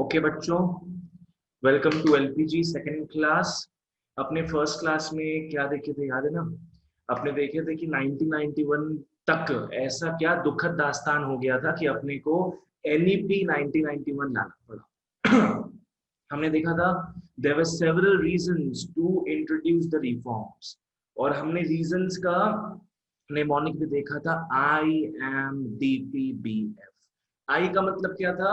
Okay बच्चों, welcome to LPG second class. अपने first class में क्या देखे थे याद है ना? अपने देखे थे कि 1991 तक ऐसा क्या दुखद दास्तान हो गया था कि अपने को एनईपी 1991 लाना पड़ा। हमने देखा था there were several reasons to introduce the reforms, और हमने रीजंस का नेमोनिक भी देखा था, IMDPBF। आई का मतलब क्या था?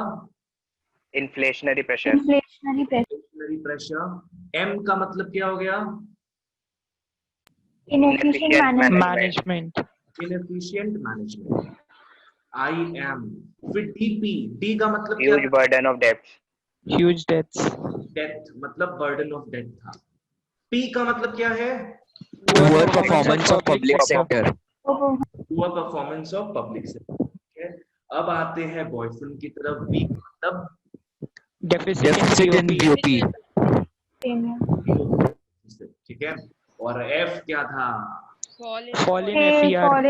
Inflationary pressure. Inflationary pressure. M का मतलब क्या हो गया? Inefficient management. Inefficient management. I M. फिर डीपी, डी का मतलब क्या ह्यूज था? Burden of debts. Huge deaths. Death, मतलब बर्डन ऑफ डेथ था। पी का मतलब क्या है? Poor performance of public sector. Poor performance of public sector. अब आते हैं बॉयफ्रेंड की तरफ। बी का मतलब डेफिसिट इन बीओपी। ठीक है। और एफ क्या था? Fall in FER.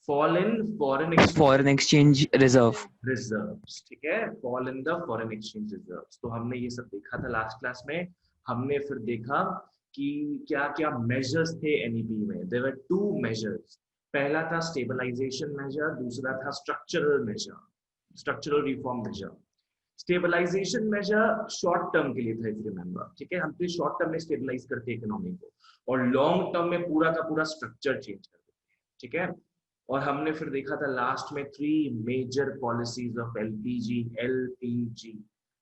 Fall in foreign exchange reserve. Reserves. ठीक है, fall in the foreign exchange reserves. तो हमने ये सब देखा था लास्ट क्लास में। हमने फिर देखा कि क्या क्या मेजर्स थे एनईपी में। There were two measures. पहला था स्टेबलाइजेशन मेजर, दूसरा था structural measure, structural reform measure. Stabilisation measure short term के लिए था, इफ रिमेंबर। ठीक है, हम तो शॉर्ट टर्म में स्टेबलाइज करते हैं इकोनॉमी को, और लॉन्ग टर्म में पूरा का पूरा स्ट्रक्चर चेंज कर देते हैं। ठीक है, और हमने फिर देखा था लास्ट में 3 major policies of LPG: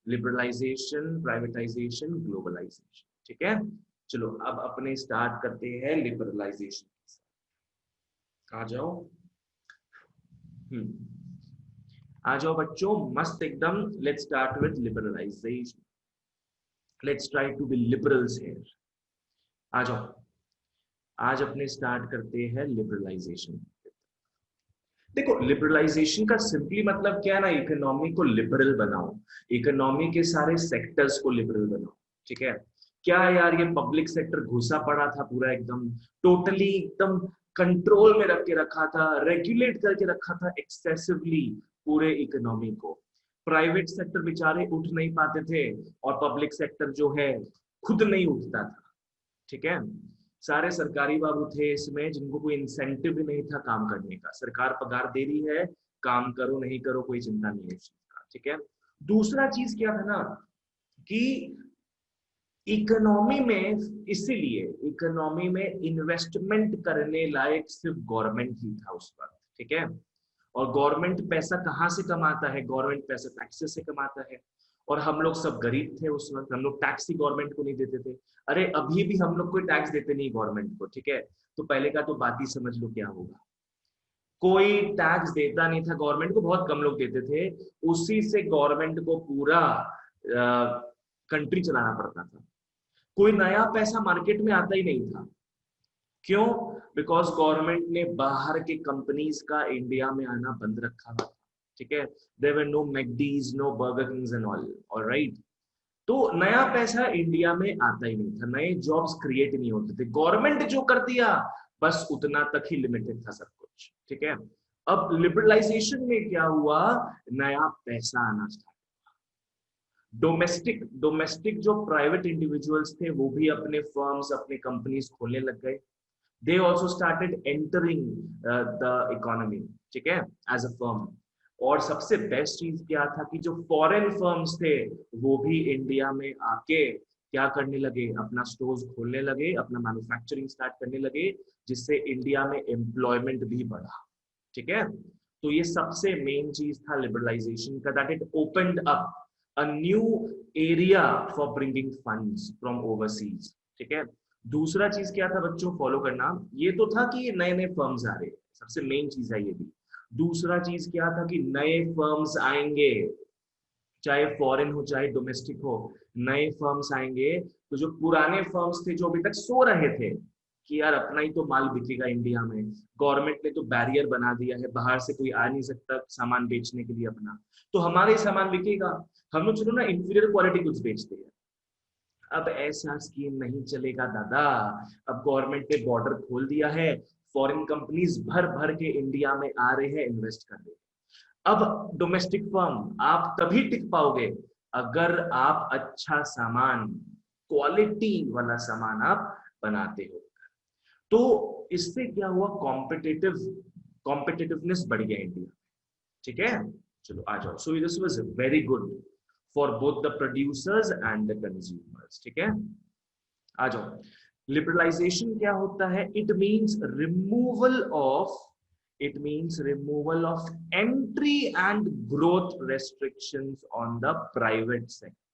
liberalisation, privatisation, globalisation. ठीक है, चलो अब अपने स्टार्ट करते हैं लिबरलाइजेशन। आ जाओ, आ जाओ बच्चों, मस्त एकदम। Let's start with liberalisation. Let's try to be liberals here. आ जाओ, आज अपने स्टार्ट करते हैं लिबरलाइजेशन। देखो, लिबरलाइजेशन का सिंपली मतलब क्या है ना, इकोनॉमी को लिबरल बनाओ, इकोनॉमी के सारे सेक्टर्स को लिबरल बनाओ। ठीक है, क्या यार, ये पब्लिक सेक्टर घुसा पड़ा था पूरा एकदम, टोटली एकदम कंट्रोल में रख के रखा था, रेगुलेट करके रखा था एक्सेसिवली पूरे इकोनॉमी को। प्राइवेट सेक्टर बेचारे उठ नहीं पाते थे, और पब्लिक सेक्टर जो है खुद नहीं उठता था। ठीक है, सारे सरकारी बाबू थे इसमें जिनको कोई इंसेंटिव भी नहीं था काम करने का। सरकार पगार दे रही है, काम करो नहीं करो कोई चिंता नहीं है इस चीज का। ठीक है, दूसरा चीज क्या था ना कि इकोनॉमी में, इसीलिए इकोनॉमी में इन्वेस्टमेंट करने लायक सिर्फ गवर्नमेंट ही था उस वक्त। ठीक है, और गवर्नमेंट पैसा कहाँ से कमाता है? गवर्नमेंट पैसा टैक्सेस से कमाता है, और हम लोग सब गरीब थे उस वक्त, हम लोग टैक्स ही गवर्नमेंट को नहीं देते थे। अरे अभी भी हम लोग कोई टैक्स देते नहीं गवर्नमेंट को। ठीक है, तो पहले का तो बात ही समझ लो क्या होगा। कोई टैक्स देता नहीं था गवर्नमेंट को, बहुत कम लोग देते थे। उसी से गवर्नमेंट को पूरा कंट्री चलाना पड़ता था। कोई नया पैसा मार्केट में आता ही नहीं था। क्यों? बिकॉज गवर्नमेंट ने बाहर के कंपनीज का इंडिया में आना बंद रखा था। ठीक है, there were no McD's, no Burger Kings and alright. तो नया पैसा इंडिया में आता ही नहीं था, नए जॉब्स क्रिएट नहीं होते थे। गवर्नमेंट जो कर दिया बस उतना तक ही लिमिटेड था सब कुछ। ठीक है, अब लिबरलाइजेशन में क्या हुआ, नया पैसा आना स्टार्ट। डोमेस्टिक जो प्राइवेट इंडिविजुअल्स थे वो भी अपने फर्म्स, अपने कंपनीज खोलने लग गए। They also started entering the economy, ठीक है, as a firm। और सबसे बेस्ट चीज क्या था कि जो फॉरेन फर्म्स थे वो भी इंडिया में आके क्या करने लगे, अपना स्टोर्स खोलने लगे, अपना मैन्युफैक्चरिंग स्टार्ट करने लगे, जिससे इंडिया में एम्प्लॉयमेंट भी बढ़ा। ठीक है, तो ये सबसे मेन चीज था लिबरलाइजेशन का, that it opened up a new area for bringing funds from overseas. ठीक है, दूसरा चीज क्या था बच्चों, फॉलो करना। ये तो था कि नए नए फर्म्स आ रहे, सबसे मेन चीज है ये भी। दूसरा चीज क्या था कि नए फर्म्स आएंगे, चाहे फॉरेन हो चाहे डोमेस्टिक हो, नए फर्म्स आएंगे। तो जो पुराने फर्म्स थे जो अभी तक सो रहे थे कि यार अपना ही तो माल बिकेगा इंडिया में, गवर्नमेंट ने तो बैरियर बना दिया है, बाहर से कोई आ नहीं सकता सामान बेचने के लिए अपना, तो हमारा ही सामान बिकेगा, हम लोग चलो ना इंफीरियर क्वालिटी कुछ बेचते हैं। अब ऐसा स्कीम नहीं चलेगा दादा। अब गवर्नमेंट ने बॉर्डर खोल दिया है, फॉरेन कंपनीज भर भर के इंडिया में आ रहे हैं, इन्वेस्ट कर रहे हैं। अब डोमेस्टिक फर्म आप तभी टिक पाओगे अगर आप अच्छा सामान, क्वालिटी वाला सामान आप बनाते हो। तो इससे क्या हुआ, कॉम्पिटिटिवनेस बढ़ गया इंडिया। ठीक है, चलो आ जाओ। So this was very good for both the producers and the consumers. ठीक है, आ जाओ। लिबरलाइजेशन क्या होता है? It means removal of entry and growth restrictions on the private sector.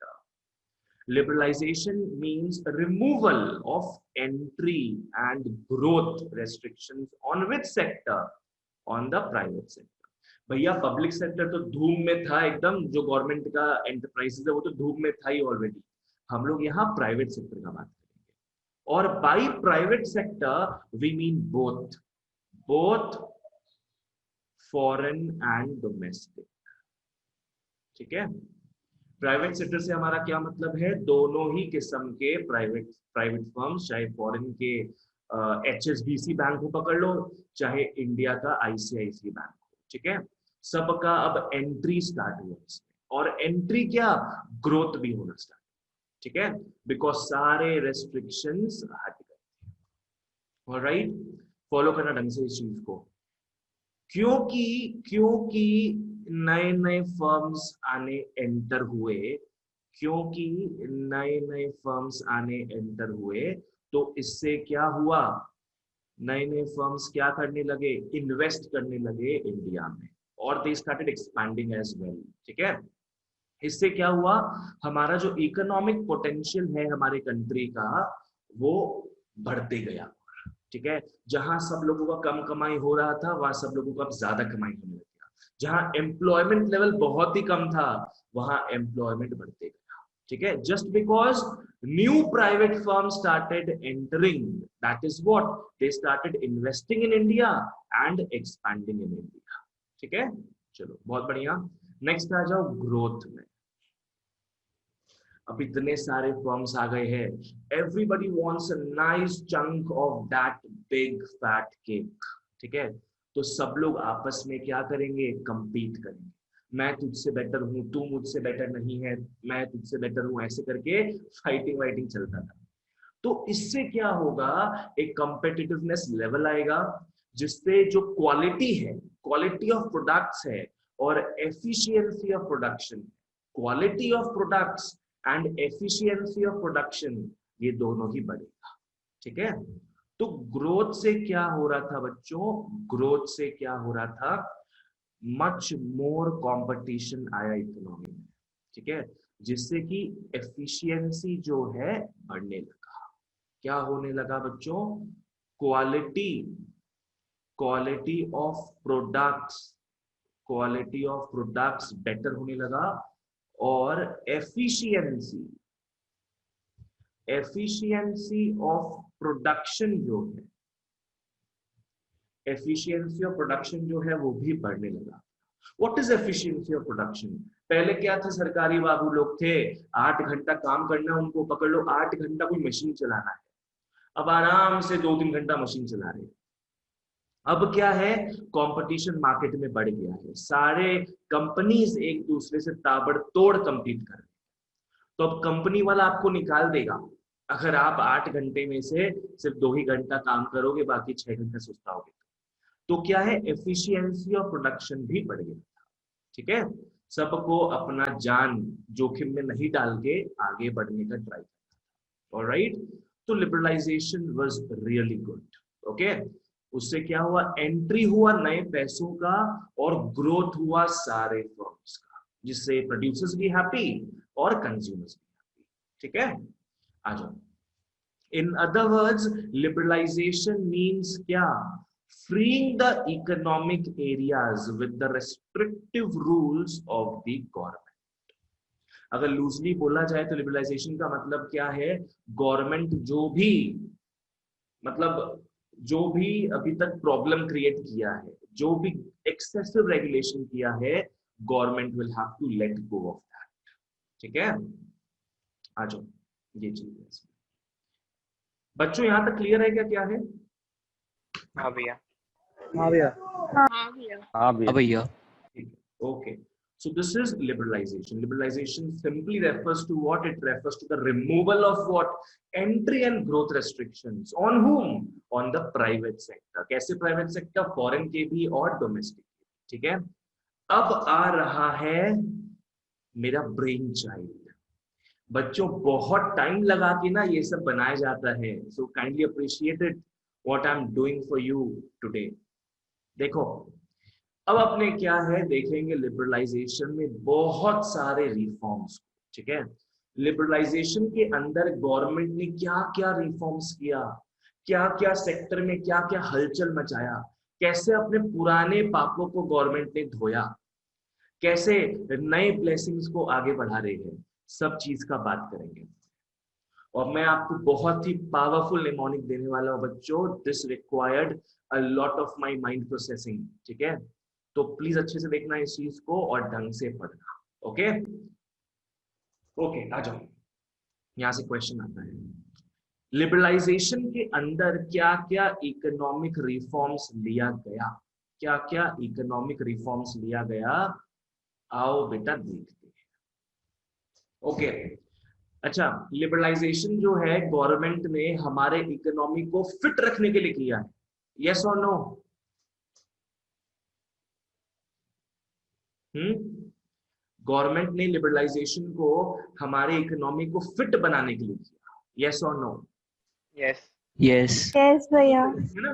Liberalization means removal of entry and growth restrictions on which sector? On the private sector. भैया public sector तो धूम में था एकदम, जो गवर्नमेंट का एंटरप्राइजेस है वो तो धूम में था ही ऑलरेडी। हम लोग यहाँ प्राइवेट सेक्टर का बात करेंगे। और by private sector we mean both foreign and domestic. ठीक है, प्राइवेट सेक्टर से हमारा क्या मतलब है? दोनों ही किस्म के प्राइवेट फर्म्स, चाहे फॉरेन के HSBC बैंक को पकड़ लो, चाहे इंडिया का ICICI बैंक हो। ठीक है, सबका अब एंट्री स्टार्ट हुआ इसमें, और एंट्री क्या, ग्रोथ भी होना स्टार्ट। ठीक है, बिकॉज सारे रेस्ट्रिक्शंस हट गए। ऑलराइट, फॉलो करना ढंग से इस चीज को, क्योंकि नए नए फर्म्स आने एंटर हुए, तो इससे क्या हुआ, नए नए फर्म्स क्या करने लगे, इन्वेस्ट करने लगे इंडिया में, और they started expanding as well. ठीक है, इससे क्या हुआ, हमारा जो इकोनॉमिक पोटेंशियल है हमारे कंट्री का, वो बढ़ते गया। ठीक है, जहां सब लोगों का कम कमाई हो रहा था, वहां सब लोगों का अब ज्यादा कमाई होने लगी। जहां एम्प्लॉयमेंट लेवल बहुत ही कम था, वहां एम्प्लॉयमेंट बढ़ते गया। ठीक है, just because new private firm started entering, that is what, they started investing in India and expanding in India. ठीक है, चलो बहुत बढ़िया। नेक्स्ट आ जाओ ग्रोथ में। अब इतने सारे फर्म्स आ गए हैं, everybody wants a nice chunk of that big fat cake. ठीक है, तो सब लोग आपस में क्या करेंगे, कंपीट करेंगे। मैं तुझसे बेटर हूं, तू मुझसे बेटर नहीं है, मैं तुझसे बेटर हूं, ऐसे करके फाइटिंग चलता था। तो इससे क्या होगा, एक कंपेटिटिवनेस लेवल आएगा, जिससे जो क्वालिटी है, क्वालिटी ऑफ प्रोडक्ट्स है, और efficiency of production, quality of products and efficiency of production, ये दोनों ही बढ़ेगा। ठीक है, तो ग्रोथ से क्या हो रहा था बच्चों, ग्रोथ से क्या हो रहा था, मच मोर कंपटीशन आया इकोनॉमी में। ठीक है, जिससे कि एफिशिएंसी जो है बढ़ने लगा। क्या होने लगा बच्चों, क्वालिटी ऑफ प्रोडक्ट्स बेटर होने लगा, और एफिशिएंसी ऑफ प्रोडक्शन जो है वो भी बढ़ने लगा। What is efficiency of production? पहले क्या था, सरकारी बाबू लोग थे, 8 घंटा काम करना, उनको पकड़ लो 8 घंटा कोई मशीन चलाना है, अब आराम से 2-3 घंटा मशीन चला रहे हैं। अब क्या है, कंपटीशन मार्केट में बढ़ गया है, सारे कंपनीज एक दूसरे से ताबड़तोड़ compete कर रहे हैं। तो अब कंपनी वाला आपको निकाल देगा अगर आप 8 घंटे में से सिर्फ 2 ही घंटा काम करोगे, बाकी 6 घंटा सुस्ताओगे। तो क्या है, एफिशिएंसी ऑफ प्रोडक्शन भी बढ़ गया। ठीक है, सबको अपना जान जोखिम में नहीं डाल के आगे बढ़ने का ट्राई करना। ऑलराइट, तो liberalisation was really good. Okay, उससे क्या हुआ, एंट्री हुआ नए पैसों का, और ग्रोथ हुआ सारे फर्म्स का, जिससे प्रोड्यूसर्स भी हैप्पी और कंज्यूमर्स भी हैप्पी। ठीक है, आ जाओ। In other words, liberalisation means क्या, freeing the economic areas with the restrictive rules of the government। अगर लूजली बोला जाए तो लिबरलाइजेशन का मतलब क्या है, गवर्नमेंट जो भी अभी तक प्रॉब्लम क्रिएट किया है, जो भी एक्सेसिव रेगुलेशन किया है, government will have to let go of that. ठीक है, आ जाओ, ये चीज है। बच्चों यहां तक क्लियर है क्या है? हाँ भैया। हाँ भैया। हाँ भैया। Okay, So this is liberalization. Liberalization simply refers to what? It refers to the removal of what? Entry and growth restrictions. On whom? On the private sector. कैसे private sector? Foreign के भी और domestic. ठीक है? अब आ रहा है मेरा ब्रेन चाइल्ड। बच्चों बहुत टाइम लगा के ना ये सब बनाया जाता है, so kindly appreciate it what I am doing for you today. देखो अब अपने क्या है देखेंगे, लिबरलाइजेशन में बहुत सारे रिफॉर्म्स, ठीक है। लिबरलाइजेशन के अंदर गवर्नमेंट ने क्या क्या रिफॉर्म्स किया, क्या क्या सेक्टर में क्या क्या हलचल मचाया, कैसे अपने पुराने पापों को गवर्नमेंट ने धोया, कैसे नए ब्लेसिंग्स को आगे बढ़ा रहे हैं, सब चीज का बात करेंगे। और मैं आपको बहुत ही पावरफुल निमोनिक देने वाला हूं बच्चों। This required a lot of my mind processing, ठीक है। तो प्लीज अच्छे से देखना इस चीज को और ढंग से पढ़ना। ओके ओके, आ जाओ, यहां से क्वेश्चन आता है। लिबरलाइजेशन के अंदर क्या क्या इकोनॉमिक रिफॉर्म्स लिया गया, क्या क्या इकोनॉमिक रिफॉर्म्स लिया गया, आओ बेटा देखते हैं। ओके अच्छा, लिबरलाइजेशन जो है गवर्नमेंट ने हमारे इकोनॉमी को फिट रखने के लिए किया है, यस और नो? गवर्नमेंट ने लिबरलाइजेशन को हमारे इकोनॉमी को फिट बनाने के लिए किया, यस और नो? Yes Yes. यस भैया। है ना।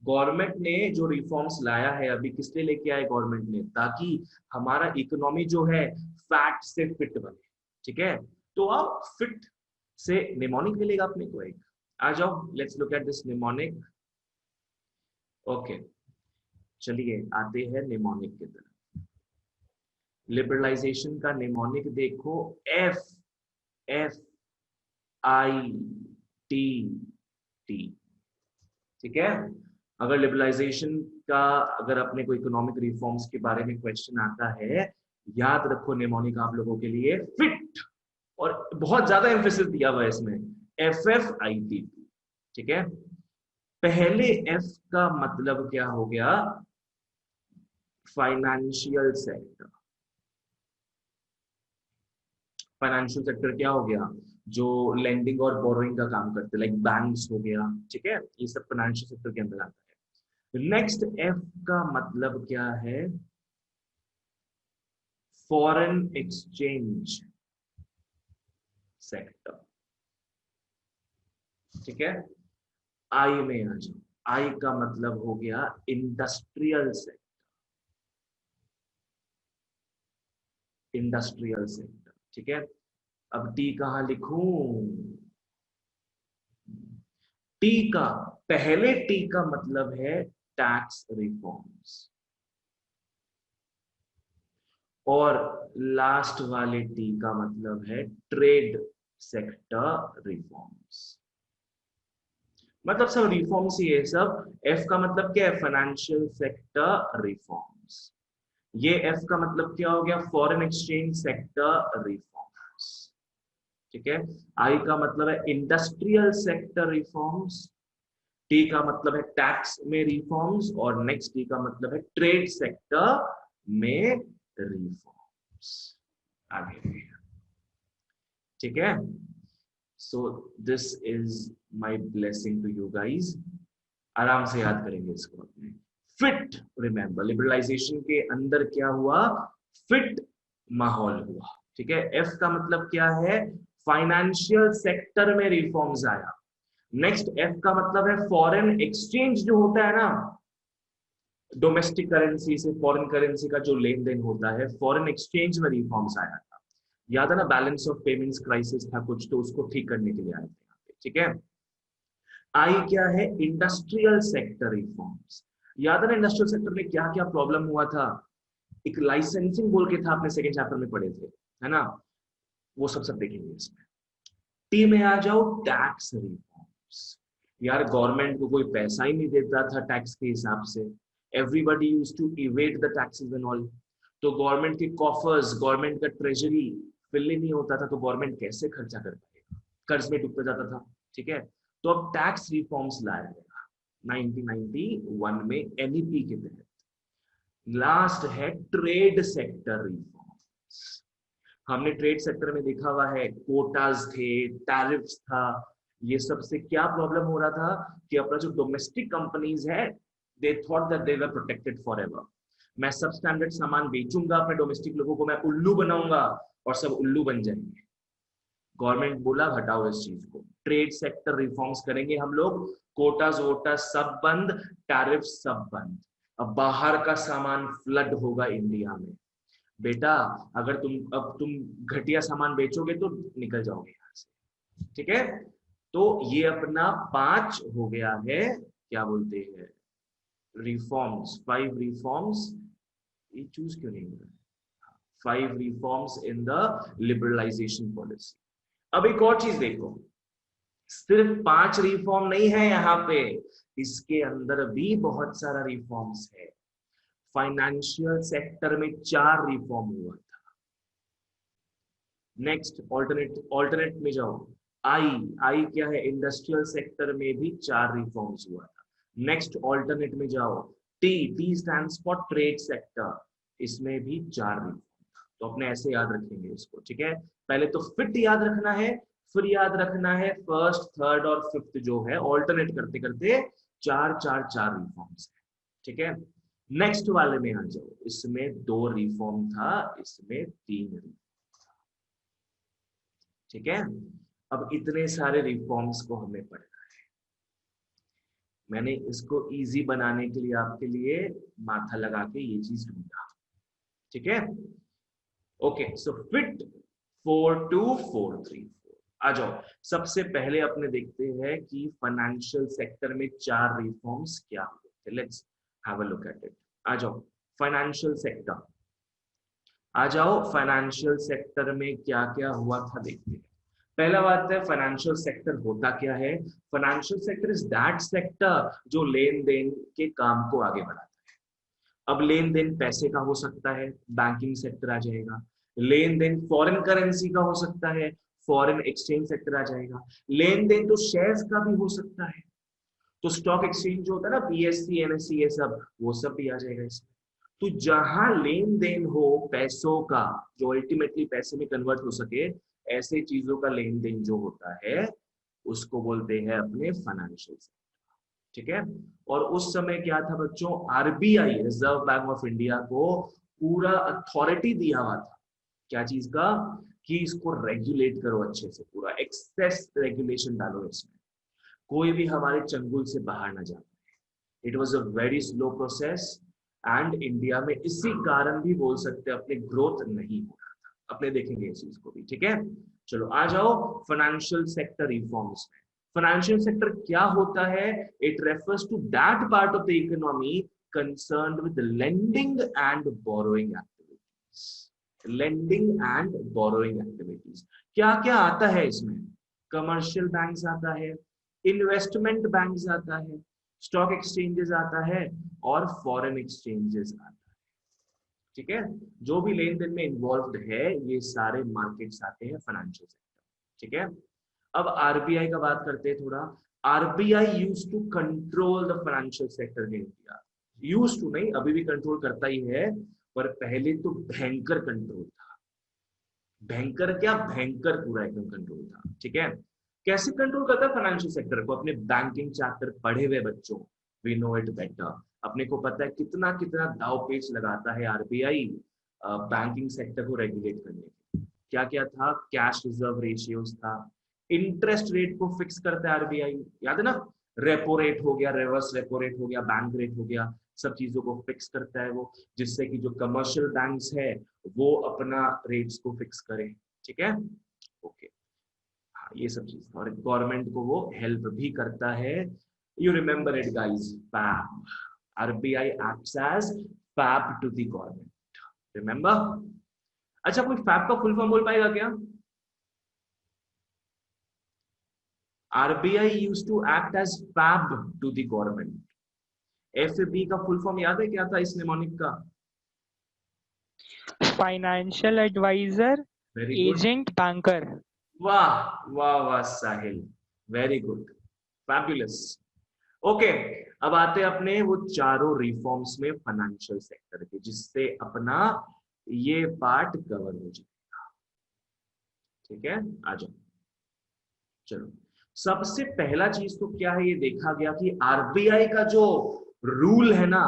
गवर्नमेंट ने जो रिफॉर्म्स लाया है अभी किस लिए लेके आए गवर्नमेंट ने, ताकि हमारा इकोनॉमी जो है फैक्ट से फिट बने, ठीक है। तो अब फिट से निमोनिक मिलेगा अपने को एक, आ जाओ let's look at this mnemonic. Okay चलिए आते हैं निमोनिक की तरफ। लिबरलाइजेशन का निमोनिक देखो, F F I T T, ठीक है। अगर लिबरलाइजेशन का अगर अपने को इकोनॉमिक रिफॉर्म्स के बारे में क्वेश्चन आता है, याद रखो निमोनिक आप लोगों के लिए फिट, और बहुत ज्यादा एम्फेसिस दिया हुआ है इसमें, एफ एफ आई टी, ठीक है। पहले एफ का मतलब क्या हो गया, फाइनेंशियल सेक्टर। फाइनेंशियल सेक्टर क्या हो गया, जो लेंडिंग और बोरोइंग का काम करते, लाइक बैंक्स हो गया, ठीक है, ये सब फाइनेंशियल सेक्टर के अंदर आता है। नेक्स्ट एफ का मतलब क्या है, फॉरेन एक्सचेंज सेक्टर, ठीक है। आई में आ जाओ, आई का मतलब हो गया इंडस्ट्रियल सेक्टर, इंडस्ट्रियल सेक्टर, ठीक है। अब टी कहां लिखूं, टी का पहले टी का मतलब है टैक्स रिफॉर्म्स, और लास्ट वाले टी का मतलब है ट्रेड सेक्टर रिफॉर्म्स। मतलब सब रिफॉर्म्स ही है सब। एफ का मतलब क्या है, फाइनेंशियल सेक्टर रिफॉर्म्स। ये एफ का मतलब क्या हो गया, फॉरेन एक्सचेंज सेक्टर रिफॉर्म्स, ठीक है। आई का मतलब है इंडस्ट्रियल सेक्टर रिफॉर्म्स, टी का मतलब है टैक्स में रिफॉर्म्स, और नेक्स्ट टी का मतलब है ट्रेड सेक्टर में रिफॉर्म्स। आगे, ठीक है। So this is my blessing to you guys. आराम से याद करेंगे इसको अपने। फिट, रिमेंबर लिबरलाइजेशन के अंदर क्या हुआ, फिट माहौल हुआ, ठीक है। एफ का मतलब क्या है, फाइनेंशियल सेक्टर में रिफॉर्म्स आया। नेक्स्ट एफ का मतलब है फॉरेन एक्सचेंज जो होता है ना, डोमेस्टिक करेंसी से फॉरेन करेंसी का जो लेन देन होता है, फॉरेन एक्सचेंज में रिफॉर्म्स आया था। याद है ना, बैलेंस ऑफ पेमेंट्स क्राइसिस था कुछ, तो उसको ठीक करने के लिए आए थे, ठीक है। आई क्या है, इंडस्ट्रियल सेक्टर रिफॉर्म्स। याद है ना इंडस्ट्रियल सेक्टर में क्या क्या प्रॉब्लम हुआ था, एक लाइसेंसिंग बोल के था, आपने सेकंड चैप्टर में पढ़े थे, है ना, वो सब देखेंगे इसमें। टी में आ जाओ, टैक्स रिफॉर्म्स। यार गवर्नमेंट को कोई पैसा ही नहीं देता था टैक्स के हिसाब से, everybody used to evade the taxes and all, तो गवर्नमेंट के कॉफर्स, गवर्नमेंट का ट्रेजरी फिल ही नहीं होता था, तो गवर्नमेंट कैसे खर्चा कर पाएगा, कर्ज में डूबता जाता था, ठीक है। तो अब टैक्स रिफॉर्म्स लाया गया 1991 में एनईपी के तहत। लास्ट है ट्रेड सेक्टर रिफॉर्म्स। हमने ट्रेड सेक्टर में देखा हुआ है, कोटाज थे, टैरिफ्स था, ये सब से क्या प्रॉब्लम हो रहा था कि अपना जो डोमेस्टिक कंपनीज है, they thought that they were protected forever. मैं सब स्टैंडर्ड सामान बेचूंगा अपने डोमेस्टिक लोगों को, मैं उल्लू बनाऊंगा और सब उल्लू बन जाएंगे। गवर्नमेंट बोला हटाओ इस चीज को, ट्रेड सेक्टर रिफॉर्म्स करेंगे हम लोग, कोटाज वोटा सब बंद, टैरिफ सब बंद। अब बाहर का सामान फ्लड होगा इंडिया में। बेटा अगर तुम घटिया सामान बेचोगे तो निकल जाओगे यहाँ से, ठीक है। तो ये अपना 5 हो गया है, क्या बोलते हैं, रिफॉर्म्स, 5 रिफॉर्म्स। ये चूज क्यों नहीं हो रहा? 5 reforms in the liberalisation policy. अब एक और चीज देखो, सिर्फ 5 रिफॉर्म नहीं है यहाँ पे, इसके अंदर भी बहुत सारा रिफॉर्म्स है। फाइनेंशियल सेक्टर में 4 रिफॉर्म हुआ था। नेक्स्ट ऑल्टरनेट में जाओ, आई क्या है, इंडस्ट्रियल सेक्टर में भी 4 रिफॉर्म्स हुआ था। नेक्स्ट ऑल्टरनेट में जाओ, T stands for trade sector, इसमें भी 4 रिफॉर्म। तो अपने ऐसे याद रखेंगे इसको, ठीक है। पहले तो फिट याद रखना है, फिर याद रखना है फर्स्ट, थर्ड और फिफ्थ जो है, ऑल्टरनेट करते करते 4 रिफॉर्म्स है, ठीक है। नेक्स्ट वाले में आ जाओ, इसमें 2 रिफॉर्म था, इसमें 3 रिफॉर्म, ठीक है। अब इतने सारे रिफॉर्म्स को हमें पढ़ना है। मैंने इसको इजी बनाने के लिए आपके लिए माथा लगा के ये चीज ढूंढा, ठीक है। ओके, सो फिट 42434 आ जाओ। सबसे पहले अपने देखते हैं कि फाइनेंशियल सेक्टर में 4 रिफॉर्म्स क्या हुए थे। Let's have a look at it. आ जाओ फाइनेंशियल सेक्टर, आ जाओ फाइनेंशियल सेक्टर में क्या क्या हुआ था देखते हैं। पहला बात है, फाइनेंशियल सेक्टर होता क्या है? Financial sector is that sector जो लेन देन के काम को आगे बढ़ाता है। अब लेन देन पैसे का हो सकता है, बैंकिंग सेक्टर आ जाएगा। लेन देन फॉरेन करेंसी का हो सकता है, फॉरेन एक्सचेंज सेक्टर आ जाएगा। लेन देन तो शेयर्स का भी हो सकता है, तो स्टॉक एक्सचेंज जो होता है ना, पीएससी एनएससी, ये सब, वो सब भी आ जाएगा इसमें। तो जहां लेन देन हो पैसों का, जो अल्टीमेटली पैसे में कन्वर्ट हो सके, ऐसे चीजों का लेन देन जो होता है, उसको बोलते हैं अपने फाइनेंशियल सेक्टर, ठीक है। और उस समय क्या था बच्चों, RBI, reserve bank of India को पूरा अथॉरिटी दिया हुआ था, क्या चीज का, कि इसको रेगुलेट करो अच्छे से, पूरा एक्सेस रेगुलेशन डालो इसमें, कोई भी हमारे चंगुल से बाहर ना जा पाए। It was a very slow process and India में इसी कारण भी बोल सकते हैं अपने ग्रोथ नहीं हो रहा था। अपने देखेंगे इस चीज को भी, ठीक है। चलो आ जाओ फाइनेंशियल सेक्टर रिफॉर्म्स में। फाइनेंशियल सेक्टर क्या होता है? It refers to that part of the economy concerned with lending and borrowing activities. Lending and borrowing activities. क्या क्या आता है इसमें? कमर्शियल बैंक्स आता है, इन्वेस्टमेंट बैंक्स आता है, स्टॉक एक्सचेंजेस आता है और फॉरेन एक्सचेंजेस आता है, ठीक है। जो भी लेन देन में इन्वॉल्व है, ये सारे मार्केट्स आते हैं फाइनेंशियल सेक्टर, ठीक है। अब आरबीआई का बात करते हैं थोड़ा। RBI used to control the financial sector in India. Used to नहीं, अभी भी कंट्रोल करता ही है, पर पहले तो भयंकर कंट्रोल था। भयंकर क्या, भयंकर पूरा एकदम कंट्रोल था, ठीक है। कैसे कंट्रोल करता है फाइनेंशियल सेक्टर को? अपने बैंकिंग चैप्टर पढ़े हुए बच्चों, वी नो इट बेटर। अपने को पता है कितना कितना दाव पेच लगाता है आरबीआई बैंकिंग सेक्टर को रेगुलेट करने के। क्या क्या था? कैश रिजर्व रेशियोज था, इंटरेस्ट रेट को फिक्स करता है आरबीआई, याद है ना, रेपो रेट हो गया, रिवर्स रेपो रेट हो गया, बैंक रेट हो गया, सब चीजों को फिक्स करता है वो, जिससे कि जो कमर्शियल बैंक्स है वो अपना रेट्स को फिक्स करें, ठीक है। ओके, हाँ ये सब चीज, और गवर्नमेंट को वो हेल्प भी करता है। You remember it guys, FAB, RBI acts as FAB to the government, remember. अच्छा, कोई पैप का फुल फॉर्म बोल पाएगा क्या? RBI used to act as PAB to the government. FAB का फुल फॉर्म याद है क्या था इस निमोनिक का? Financial advisor, very good, agent, banker. वाह वाह वाह Sahil, very good, fabulous. Okay, अब आते हैं अपने वो चारों रिफॉर्म्स में फाइनेंशियल सेक्टर के, जिससे अपना ये पार्ट कवर हो जाएगा। ठीक है, आ जाओ। चलो, सबसे पहला चीज तो क्या है, ये देखा गया कि आरबीआई का जो रूल है ना,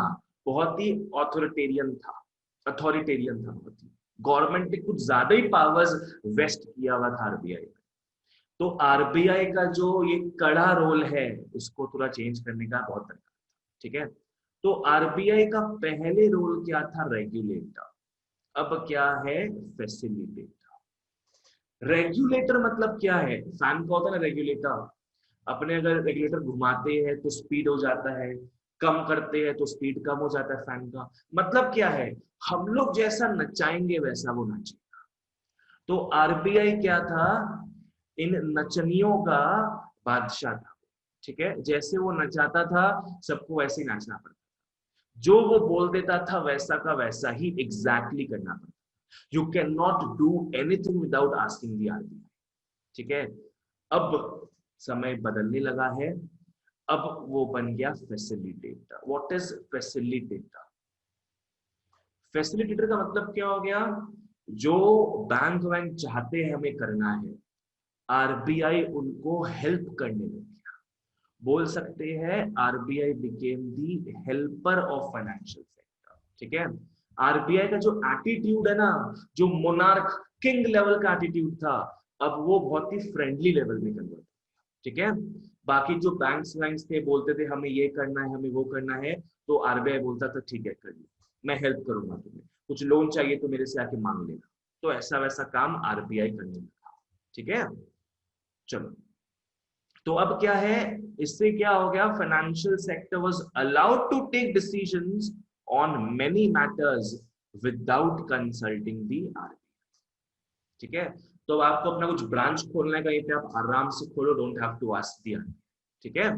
बहुत ही ऑथोरिटेरियन था, बहुत ही। गवर्नमेंट ने कुछ ज्यादा ही पावर्स वेस्ट किया हुआ था आरबीआई में। तो आरबीआई का जो ये कड़ा रोल है, उसको थोड़ा चेंज करने का बहुत दरकार था। ठीक है, तो आरबीआई का पहले रोल क्या था, रेगुलेटर। अब क्या है, फैसिलिटेटर। रेगुलेटर मतलब क्या है, फैन का होता है ना रेगुलेटर, अपने अगर रेगुलेटर घुमाते हैं तो स्पीड हो जाता है, कम करते हैं तो स्पीड कम हो जाता है फैन का। मतलब क्या है, हम लोग जैसा नचाएंगे वैसा वो नाचेगा। तो आरबीआई क्या था, इन नचनियों का बादशाह था। ठीक है, जैसे वो नचाता था सबको वैसे ही नाचना पड़ता, जो वो बोल देता था वैसा का वैसा ही एग्जैक्टली करना पड़ता। You can not do anything without asking the RBI. ठीक है, अब समय बदलने लगा है, अब वो बन गया facilitator. What is facilitator? Facilitator का मतलब क्या हो गया, जो बैंक वैंक चाहते हैं हमें करना है, आरबीआई उनको हेल्प करने लग गया। बोल सकते हैं RBI became the helper of financial sector. ठीक है, आरबीआई का जो एटीट्यूड है ना, जो मोनार्क किंग लेवल का एटीट्यूड था, अब वो बहुत ही फ्रेंडली लेवल में कन्वर्ट। ठीक है, बाकी जो बैंक्स वैंक्स थे बोलते थे हमें ये करना है, हमें वो करना है, तो आरबीआई बोलता था ठीक है कर लो, मैं हेल्प करूंगा तुम्हें, कुछ लोन चाहिए तो मेरे से आके मांग लेना। तो ऐसा वैसा काम आरबीआई करने लगा। ठीक है, चलो, तो अब क्या है, इससे क्या हो गया, financial sector was allowed to take decisions on many matters without consulting the RBI. ठीक है, तो आपको अपना कुछ ब्रांच खोलना है कहीं पे, आप आराम से खोलो, don't have to ask the RBI. ठीक है,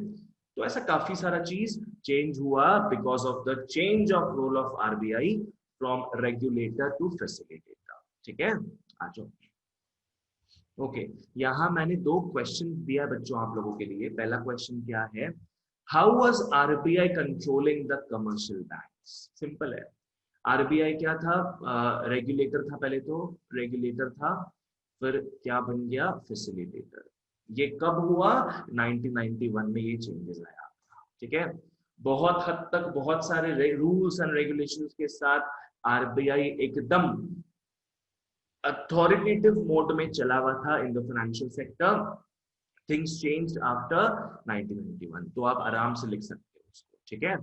तो ऐसा काफी सारा चीज चेंज हुआ because of the change of role of RBI from regulator to facilitator. ठीक है, आ जाओ। ओके, यहाँ मैंने दो क्वेश्चन दिया बच्चों आप लोगों के लिए। पहला क्वेश्चन क्या है, how was RBI controlling the commercial banks? Simple है, आरबीआई क्या था, रेगुलेटर था पहले, तो रेगुलेटर था, फिर क्या बन गया, फैसिलिटेटर। ये कब हुआ, 1991 में ये चेंजेस आया। ठीक है, बहुत हद तक बहुत सारे रूल्स एंड रेगुलेशंस के साथ आरबीआई एकदम अथॉरिटेटिव मोड में चला हुआ था इन the financial sector. Things changed after 1991, तो आप आराम से लिख सकते हो उसको। ठीक है,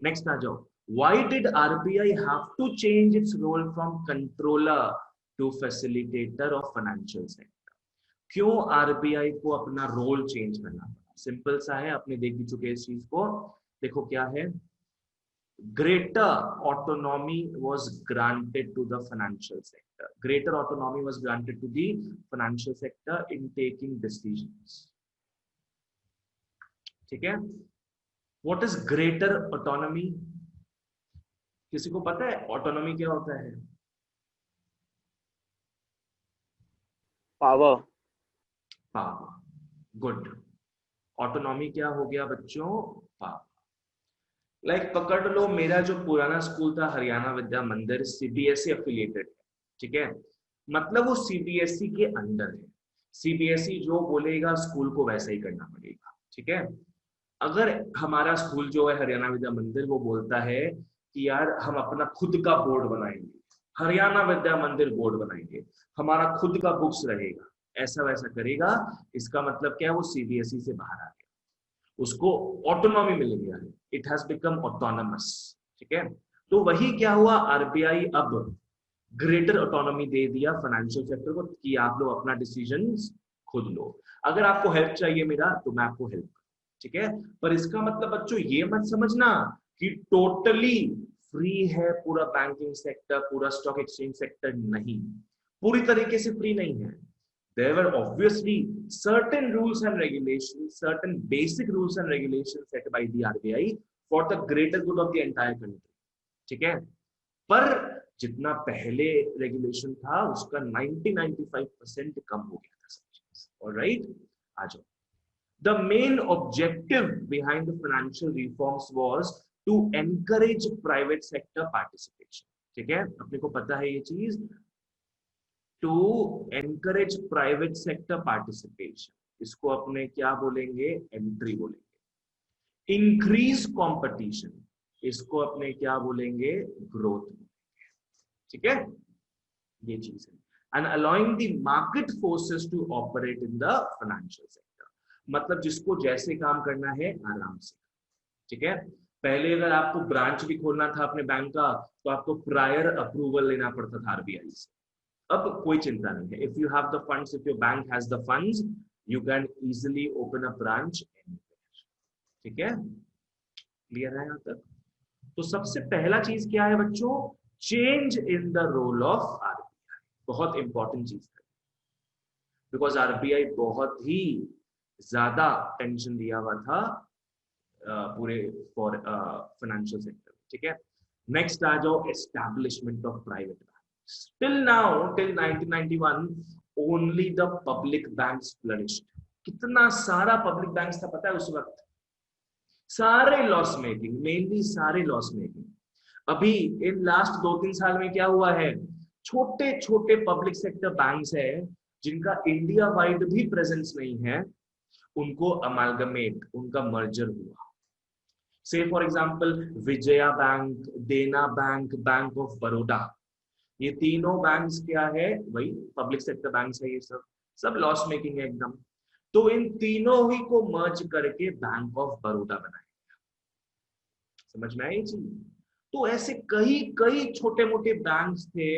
नेक्स्ट आ जाओ। Why did RBI have to change its role from controller to facilitator of financial sector? क्यों आरबीआई को अपना रोल चेंज करना पड़ा? सिंपल सा है, आपने देख भी चुके इस चीज को। देखो क्या है, greater autonomy was granted to the financial sector. Greater autonomy was granted to the financial sector in taking decisions. ठीक है, what is greater autonomy? किसी को पता है ऑटोनॉमी क्या होता है? पावर। Power, good. ऑटोनॉमी क्या हो गया बच्चों, पावर। लाइक पकड़ लो, मेरा जो पुराना स्कूल था हरियाणा विद्या मंदिर, सीबीएसई एफिलिएटेड है। ठीक है, मतलब वो सीबीएसई के अंडर है। सीबीएसई जो बोलेगा स्कूल को वैसा ही करना पड़ेगा। ठीक है, अगर हमारा स्कूल जो है हरियाणा विद्या मंदिर, वो बोलता है कि यार हम अपना खुद का बोर्ड बनाएंगे, हरियाणा विद्या मंदिर बोर्ड बनाएंगे, हमारा खुद का बुक्स रहेगा, ऐसा वैसा करेगा, इसका मतलब क्या है, वो सीबीएसई से बाहर आ गया, उसको ऑटोनॉमी मिल गया है, इट हैज बिकम ऑटोनमस। ठीक है, तो वही क्या हुआ, आरबीआई अब ग्रेटर ऑटोनॉमी दे दिया फाइनेंशियल सेक्टर को कि आप लोग अपना डिसीजंस खुद लो, अगर आपको हेल्प चाहिए मेरा तो मैं आपको हेल्प करूं। ठीक है, पर इसका मतलब बच्चों ये मत समझना कि टोटली फ्री है पूरा बैंकिंग सेक्टर, पूरा स्टॉक एक्सचेंज सेक्टर, नहीं, पूरी तरीके से फ्री नहीं है। There were obviously certain rules and regulations, certain basic rules and regulations set by the RBI for the greater good of the entire country. ठीक है, पर जितना पहले रेगुलेशन था उसका 90-95% कम हो गया था सब चीज। ऑलराइट, आ जाओ। The main objective behind the financial reforms was to encourage private sector participation. ठीक है, अपने को पता है ये चीज। To encourage private sector participation, इसको अपने क्या बोलेंगे, एंट्री बोलेंगे। इंक्रीज कंपटीशन, इसको अपने क्या बोलेंगे, ग्रोथ। ठीक है, ये चीज है। And allowing the market forces to operate in the financial sector, मतलब जिसको जैसे काम करना है आराम से। ठीक है, पहले अगर आपको ब्रांच भी खोलना था अपने बैंक का तो आपको प्रायर अप्रूवल लेना पड़ता था आरबीआई से। अब कोई चिंता नहीं है, if you have the funds, if your bank has the funds, you can easily open a branch anywhere. ठीक है, क्लियर है यहाँ तक? तो सबसे पहला चीज क्या है बच्चों, change in the role of RBI. बहुत इंपॉर्टेंट चीज है, बिकॉज आरबीआई बहुत ही ज्यादा टेंशन दिया हुआ था पूरे फॉर फाइनेंशियल सेक्टर। ठीक है, नेक्स्ट आ जाओ, establishment of private banks. Till now, till 1991 only the public banks flourished. कितना सारा पब्लिक बैंक्स था पता है उस वक्त, सारे लॉस मेकिंग, मेनली सारे लॉस मेकिंग। अभी इन लास्ट 2-3 साल में क्या हुआ है, छोटे छोटे पब्लिक सेक्टर बैंक्स है जिनका इंडिया वाइड भी प्रेजेंस नहीं है, उनको अमालगमेट, उनका मर्जर हुआ। से फॉर एग्जांपल विजया बैंक, देना बैंक, बैंक ऑफ बड़ौदा, ये तीनों बैंक्स क्या है, वही पब्लिक सेक्टर बैंक्स है। ये सब सब लॉस मेकिंग है एकदम। तो इन तीनों ही को मर्ज करके बैंक ऑफ बड़ौदा बनाया। समझ में आई ये चीज? तो ऐसे कई कई छोटे मोटे बैंक्स थे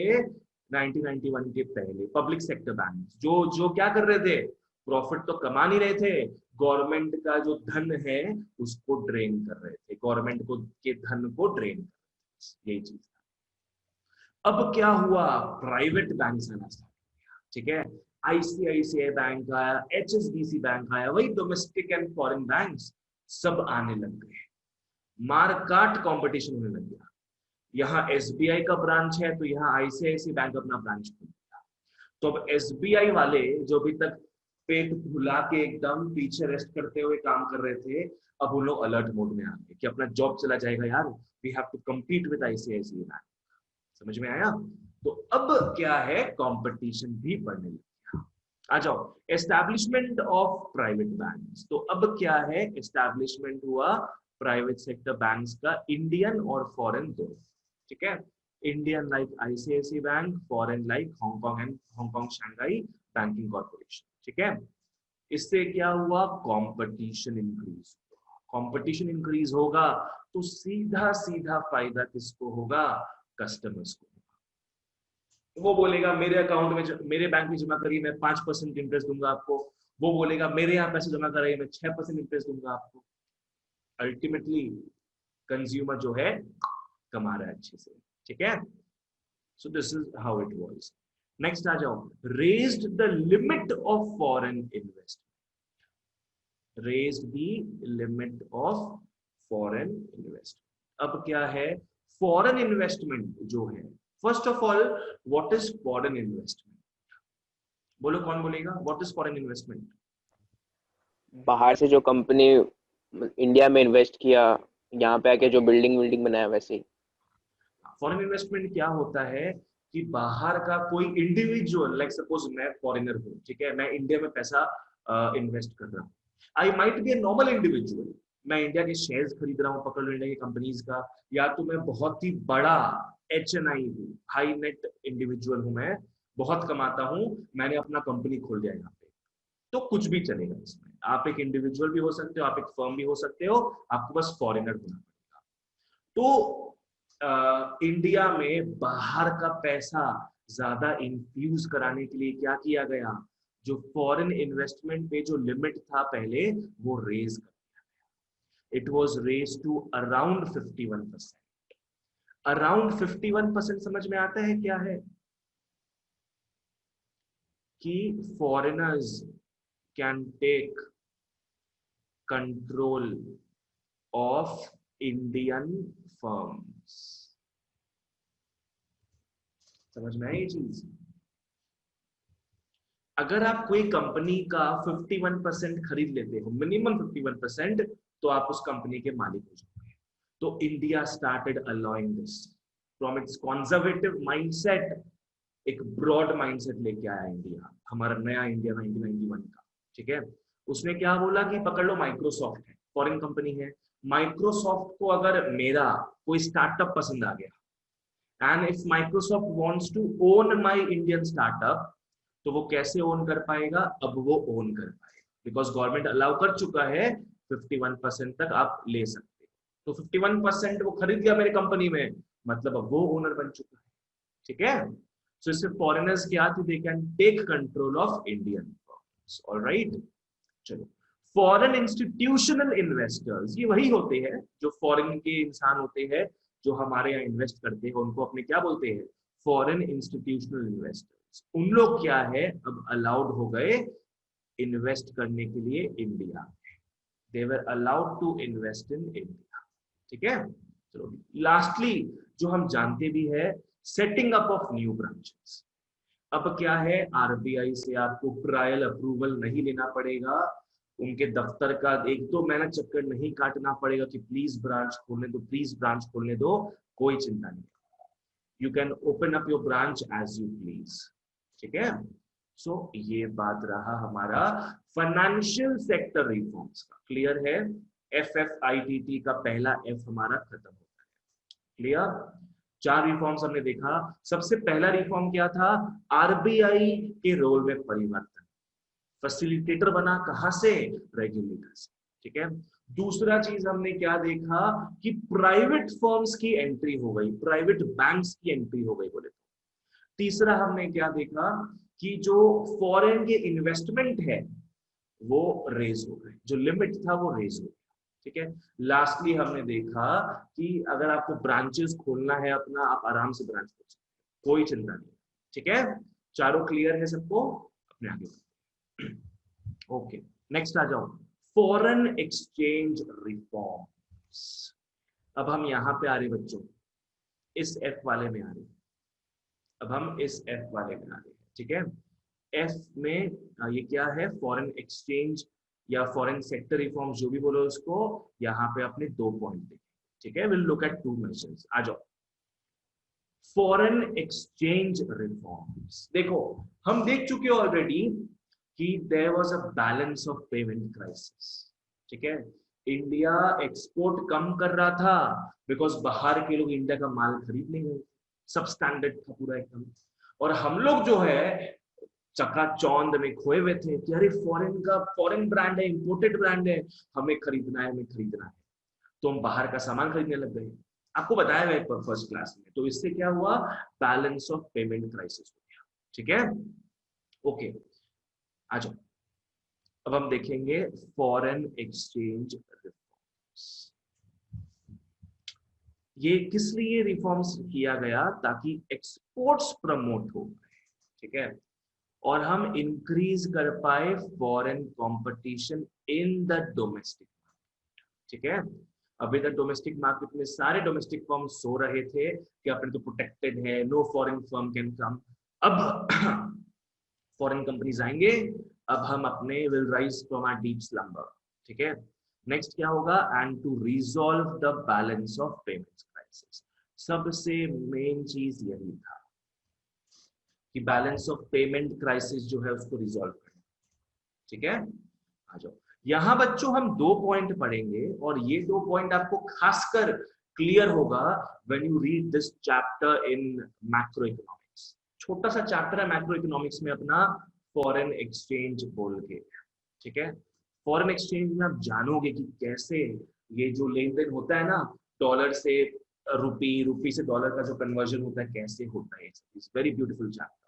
1991 के पहले, पब्लिक सेक्टर बैंक्स, जो जो क्या कर रहे थे, प्रॉफिट तो कमा नहीं रहे थे, गवर्नमेंट का जो धन है उसको ड्रेन कर रहे थे, गवर्नमेंट को के धन को ड्रेन कर रहे थे। यही चीज था। अब क्या हुआ, प्राइवेट बैंक्स आना स्टार्ट किया। ठीक है, आईसीआईसीआई बैंक आया, एचएसबीसी बैंक आया, वही डोमेस्टिक एंड फॉरेन बैंक्स सब आने लग गए, मार काट कंपटीशन होने लग गया। यहाँ एसबीआई का ब्रांच है तो यहाँ आईसीआईसी बैंक अपना ब्रांच खोल दिया। तो अब एसबीआई वाले जो अभी तक पेट फुला के एकदम पीछे रेस्ट करते हुए काम कर रहे थे, अब उन लोग अलर्ट मोड में आ गए कि अपना जॉब चला जाएगा यार, we have to compete with ICIC bank. समझ में आया? तो अब क्या है, कंपटीशन भी बढ़ने लग गया। आ जाओ, एस्टैब्लिशमेंट ऑफ प्राइवेट बैंक्स। तो अब क्या है, एस्टैब्लिशमेंट हुआ प्राइवेट सेक्टर बैंक्स का, इंडियन और फॉरेन दोनों। ठीक है, Indian like ICIC bank, foreign like Hong Kong and Hong Kong Shanghai banking corporation. ठीक है, इससे क्या हुआ, कंपटीशन इंक्रीज। कंपटीशन इंक्रीज होगा तो सीधा सीधा फायदा किसको होगा, कस्टमर्स को। वो बोलेगा मेरे अकाउंट में, मेरे बैंक में जमा करिए, मैं 5% इंटरेस्ट दूंगा आपको। वो बोलेगा मेरे यहाँ पैसे जमा कराइए, मैं 6% इंटरेस्ट दूंगा आपको। अल्टीमेटली कंज्यूमर जो है कमा रहा है अच्छे से। ठीक है, so this is how it was. Next आ जाओ, raised the limit of foreign investment. Raised the limit of foreign investment. अब क्या है, फॉरेन इन्वेस्टमेंट जो है, first of all what is foreign investment? बोलो, कौन बोलेगा, व्हाट इज फॉरेन इन्वेस्टमेंट? बाहर से जो कंपनी इंडिया में इन्वेस्ट किया, यहाँ पे आके जो बिल्डिंग बनाया, वैसे ही। फॉरेन इन्वेस्टमेंट क्या होता है कि बाहर का कोई इंडिविजुअल, लाइक सपोज मैं फॉरेनर हूँ, ठीक है, मैं इंडिया में पैसा इन्वेस्ट कर रहा हूँ। I might be a normal individual, मैं इंडिया के शेयर्स खरीद रहा हूँ, पकड़ लो इंडिया की कंपनीज का, या तो मैं बहुत ही बड़ा HNI हूँ, हाई नेट इंडिविजुअल हूँ, मैं बहुत कमाता हूँ, मैंने अपना कंपनी खोल दिया यहाँ पे, तो कुछ भी चलेगा इसमें। आप एक इंडिविजुअल भी हो सकते हो, आप एक फर्म भी हो सकते हो, आपको बस फॉरेनर होना पड़ेगा। तो इंडिया में बाहर का पैसा ज्यादा इन्फ्यूज कराने के लिए क्या किया गया, जो फॉरेन इन्वेस्टमेंट पे जो लिमिट था पहले, वो रेज कर दिया गया। It was raise to around 51%। Around 51% समझ में आता है क्या है, कि foreigners can take control of Indian firms. समझ में आई ये चीज? अगर आप कोई कंपनी का 51% खरीद लेते हो, मिनिमम 51%, तो आप उस कंपनी के मालिक हो जाओगे। तो India started allowing this, from its conservative mindset एक ब्रॉड माइंडसेट लेके आया इंडिया, हमारा नया इंडिया 1991 का। ठीक है, उसने क्या बोला कि पकड़ लो माइक्रोसॉफ्ट है, फॉरेन कंपनी है, माइक्रोसॉफ्ट को अगर मेरा कोई स्टार्टअप पसंद आ गया and if Microsoft wants to own my Indian startup, तो वो कैसे ओन कर पाएगा? अब वो ओन कर पाएगा बिकॉज गवर्नमेंट अलाउ कर चुका है 51% तक आप ले सकते हो। तो 51% वो खरीद लिया मेरी कंपनी में, मतलब अब वो ओनर बन चुका है। ठीक है, सो इससे फॉरेनर्स क्या थे, they can take control of Indian firms. Alright, चलो फॉरेन इंस्टीट्यूशनल इन्वेस्टर्स, ये वही होते हैं जो फॉरेन के इंसान होते हैं जो हमारे यहाँ इन्वेस्ट करते हैं, उनको अपने क्या बोलते हैं? Foreign institutional investors. उन लोग क्या है, अब अलाउड हो गए इन्वेस्ट करने के लिए India, they were allowed to invest in India. ठीक है, चलो लास्टली जो हम जानते भी है, setting up of new branches. अब क्या है, आरबीआई से आपको प्रायर अप्रूवल नहीं लेना पड़ेगा, उनके दफ्तर का 1-2 महीना चक्कर नहीं काटना पड़ेगा कि प्लीज ब्रांच खोलने दो, प्लीज ब्रांच खोलने दो, कोई चिंता नहीं। You can open up your branch as you please. ठीक है, सो ये बात रहा हमारा फाइनेंशियल सेक्टर रिफॉर्म्स का। क्लियर है, FFITT का पहला F हमारा खत्म होता है। क्लियर, 4 रिफॉर्म्स हमने देखा। सबसे पहला रिफॉर्म क्या था? आरबीआई के रोल में परिवर्तन, फैसिलिटेटर बना, कहां से? रेगुलेटर से। ठीक है, दूसरा चीज हमने क्या देखा कि प्राइवेट फर्म्स की एंट्री हो गई, प्राइवेट बैंक्स की एंट्री हो गई बोले तो। तीसरा हमने क्या देखा कि जो फॉरेन के इन्वेस्टमेंट है वो रेज हो गए, जो लिमिट था वो रेज हो गया। ठीक है, लास्टली हमने देखा कि अगर आपको ब्रांचेस खोलना है अपना, आप आराम से ब्रांच खोल सकते हो, कोई चिंता नहीं। ठीक है, चारों क्लियर है सबको? अपने आगे ओके, नेक्स्ट आ जाओ, फॉरेन एक्सचेंज रिफॉर्म्स। अब हम यहां पे आ रहे बच्चों, इस F वाले में आ रहे, अब हम इस F वाले में आ रहे हैं। ठीक है, F में ये क्या है? फॉरेन एक्सचेंज या फॉरेन सेक्टर रिफॉर्म्स, जो भी बोलो उसको। यहाँ पे अपने 2 पॉइंट देखें। ठीक है, विल लुक एट 2 मेजर्स। आ जाओ, फॉरेन एक्सचेंज रिफॉर्म्स। देखो हम देख चुके ऑलरेडी कि there was a balance of payment crisis. ठीक है, इंडिया एक्सपोर्ट कम कर रहा था बिकॉज बाहर के लोग इंडिया का माल खरीद नहीं रहे, सब स्टैंडर्ड था पूरा एकदम, और हम लोग जो है चकाचौंध में खोए हुए थे कि अरे फॉरेन का, फॉरेन ब्रांड है, इंपोर्टेड ब्रांड है, हमें खरीदना है, हमें खरीदना है, तो हम बाहर का सामान खरीदने लग गए। आपको बताया गया फर्स्ट क्लास में। तो इससे क्या हुआ? बैलेंस ऑफ पेमेंट क्राइसिस हो गया। ठीक है, ओके, आ जाओ, अब हम देखेंगे फॉरेन एक्सचेंज रिफॉर्म्स। ये किस लिए रिफॉर्म्स किया गया? ताकि एक्सपोर्ट्स प्रमोट हो। ठीक है, और हम इंक्रीज कर पाए foreign competition in the domestic market. ठीक है, अभी तक डोमेस्टिक मार्केट में सारे डोमेस्टिक फर्म सो रहे थे कि अपने तो प्रोटेक्टेड है, no foreign firm can come. अब फॉरेन कंपनीज आएंगे, अब हम अपने will rise from our deep slumber. ठीक है, नेक्स्ट क्या होगा? And to resolve the balance of payments crisis. सबसे मेन चीज यही था कि बैलेंस ऑफ पेमेंट क्राइसिस जो है उसको रिजॉल्व करना। ठीक है, आ जाओ, यहां बच्चों हम 2 पॉइंट पढ़ेंगे और ये 2 पॉइंट आपको खासकर क्लियर होगा when you read this chapter in macro economics. छोटा सा चैप्टर है मैक्रो इकोनॉमिक्स में अपना, फॉरेन एक्सचेंज बोल के। ठीक है, फॉरेन एक्सचेंज में आप जानोगे कि कैसे ये जो लेन देन होता है ना, डॉलर से रुपी, रुपी से डॉलर का जो कन्वर्जन होता है कैसे होता है। इट्स वेरी ब्यूटीफुल चैप्टर,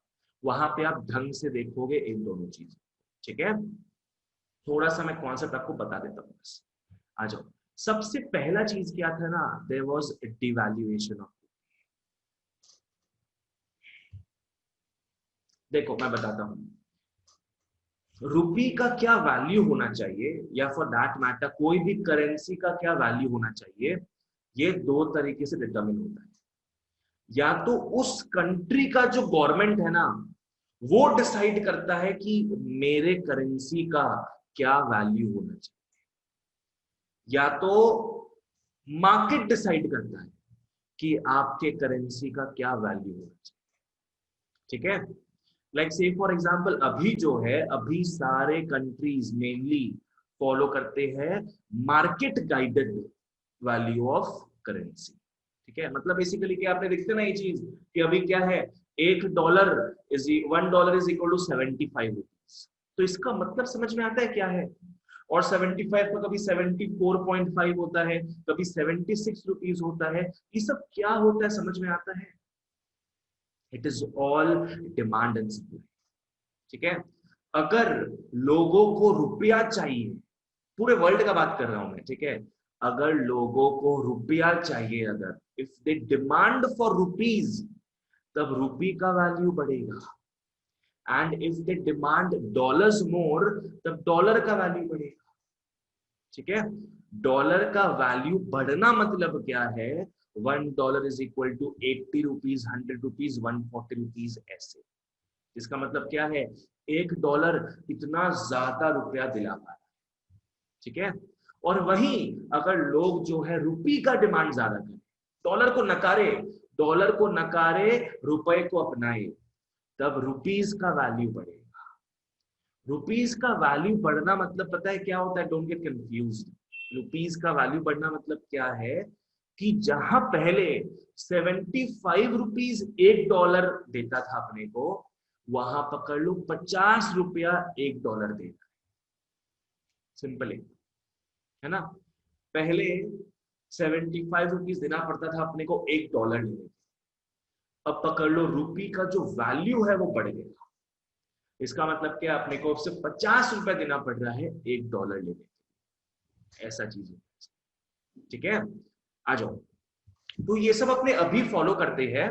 वहां पे आप ढंग से देखोगे इन दोनों चीजें। ठीक है, थोड़ा सा मैं कॉन्सेप्ट आपको बता देता हूँ बस। आ जाओ, सबसे पहला चीज क्या था ना, देयर वाज डिवैल्यूएशन ऑफ। देखो मैं बताता हूं, रुपी का क्या वैल्यू होना चाहिए, या फॉर दैट मैटर कोई भी करेंसी का क्या वैल्यू होना चाहिए, ये 2 तरीके से डिटरमिन होता है। या तो उस कंट्री का जो गवर्नमेंट है ना, वो डिसाइड करता है कि मेरे करेंसी का क्या वैल्यू होना चाहिए, या तो मार्केट डिसाइड करता है कि आपके करेंसी का क्या वैल्यू होना चाहिए, ठीक है। लाइक से फॉर एग्जांपल अभी जो है, अभी सारे कंट्रीज मेनली फॉलो करते हैं market guided value of currency, ठीक है। मतलब बेसिकली क्या आपने देखते ना ये चीज कि अभी क्या है, $1 इज इक्वल टू 75 रुपीज। तो इसका मतलब समझ में आता है क्या है। और 75 का कभी 74.5 होता है, कभी 76 रुपीज होता है। ये सब क्या होता है समझ में आता है। It is all demand and supply, ठीक है। अगर लोगों को रुपया चाहिए, पूरे वर्ल्ड का बात कर रहा हूं मैं, ठीक है। अगर लोगों को रुपया चाहिए, अगर if they demand for rupees, तब रुपी का वैल्यू बढ़ेगा। And if they demand dollars more, तब डॉलर का वैल्यू बढ़ेगा, ठीक है। डॉलर का वैल्यू बढ़ना मतलब क्या है, $1 is equal to 80 rupees, 100 rupees, 140 rupees, ऐसे। इसका मतलब क्या है, $1 इतना ज्यादा रुपया दिला पा रहा है, ठीक है। और वहीं अगर लोग जो है रुपी का डिमांड ज्यादा करें, डॉलर को नकारे, रुपए को अपनाए, तब रुपीज का वैल्यू बढ़ेगा। रुपीज का वैल्यू बढ़ना मतलब पता है क्या होता है, डोंट गेट कंफ्यूज्ड। रुपीज का वैल्यू बढ़ना मतलब क्या है कि जहां पहले 75 रुपीज $1 देता था अपने को, वहां पकड़ लो 50 रुपया $1 देता है। सिंपल है ना। पहले 75 रुपीज देना पड़ता था अपने को $1 लेने के। अब पकड़ लो रुपी का जो वैल्यू है वो बढ़ गया। इसका मतलब क्या, अपने को सिर्फ 50 रुपए देना पड़ रहा है $1 लेने के। ऐसा चीज है, ठीक है। आ जाओ। तो ये सब अपने अभी फॉलो करते हैं।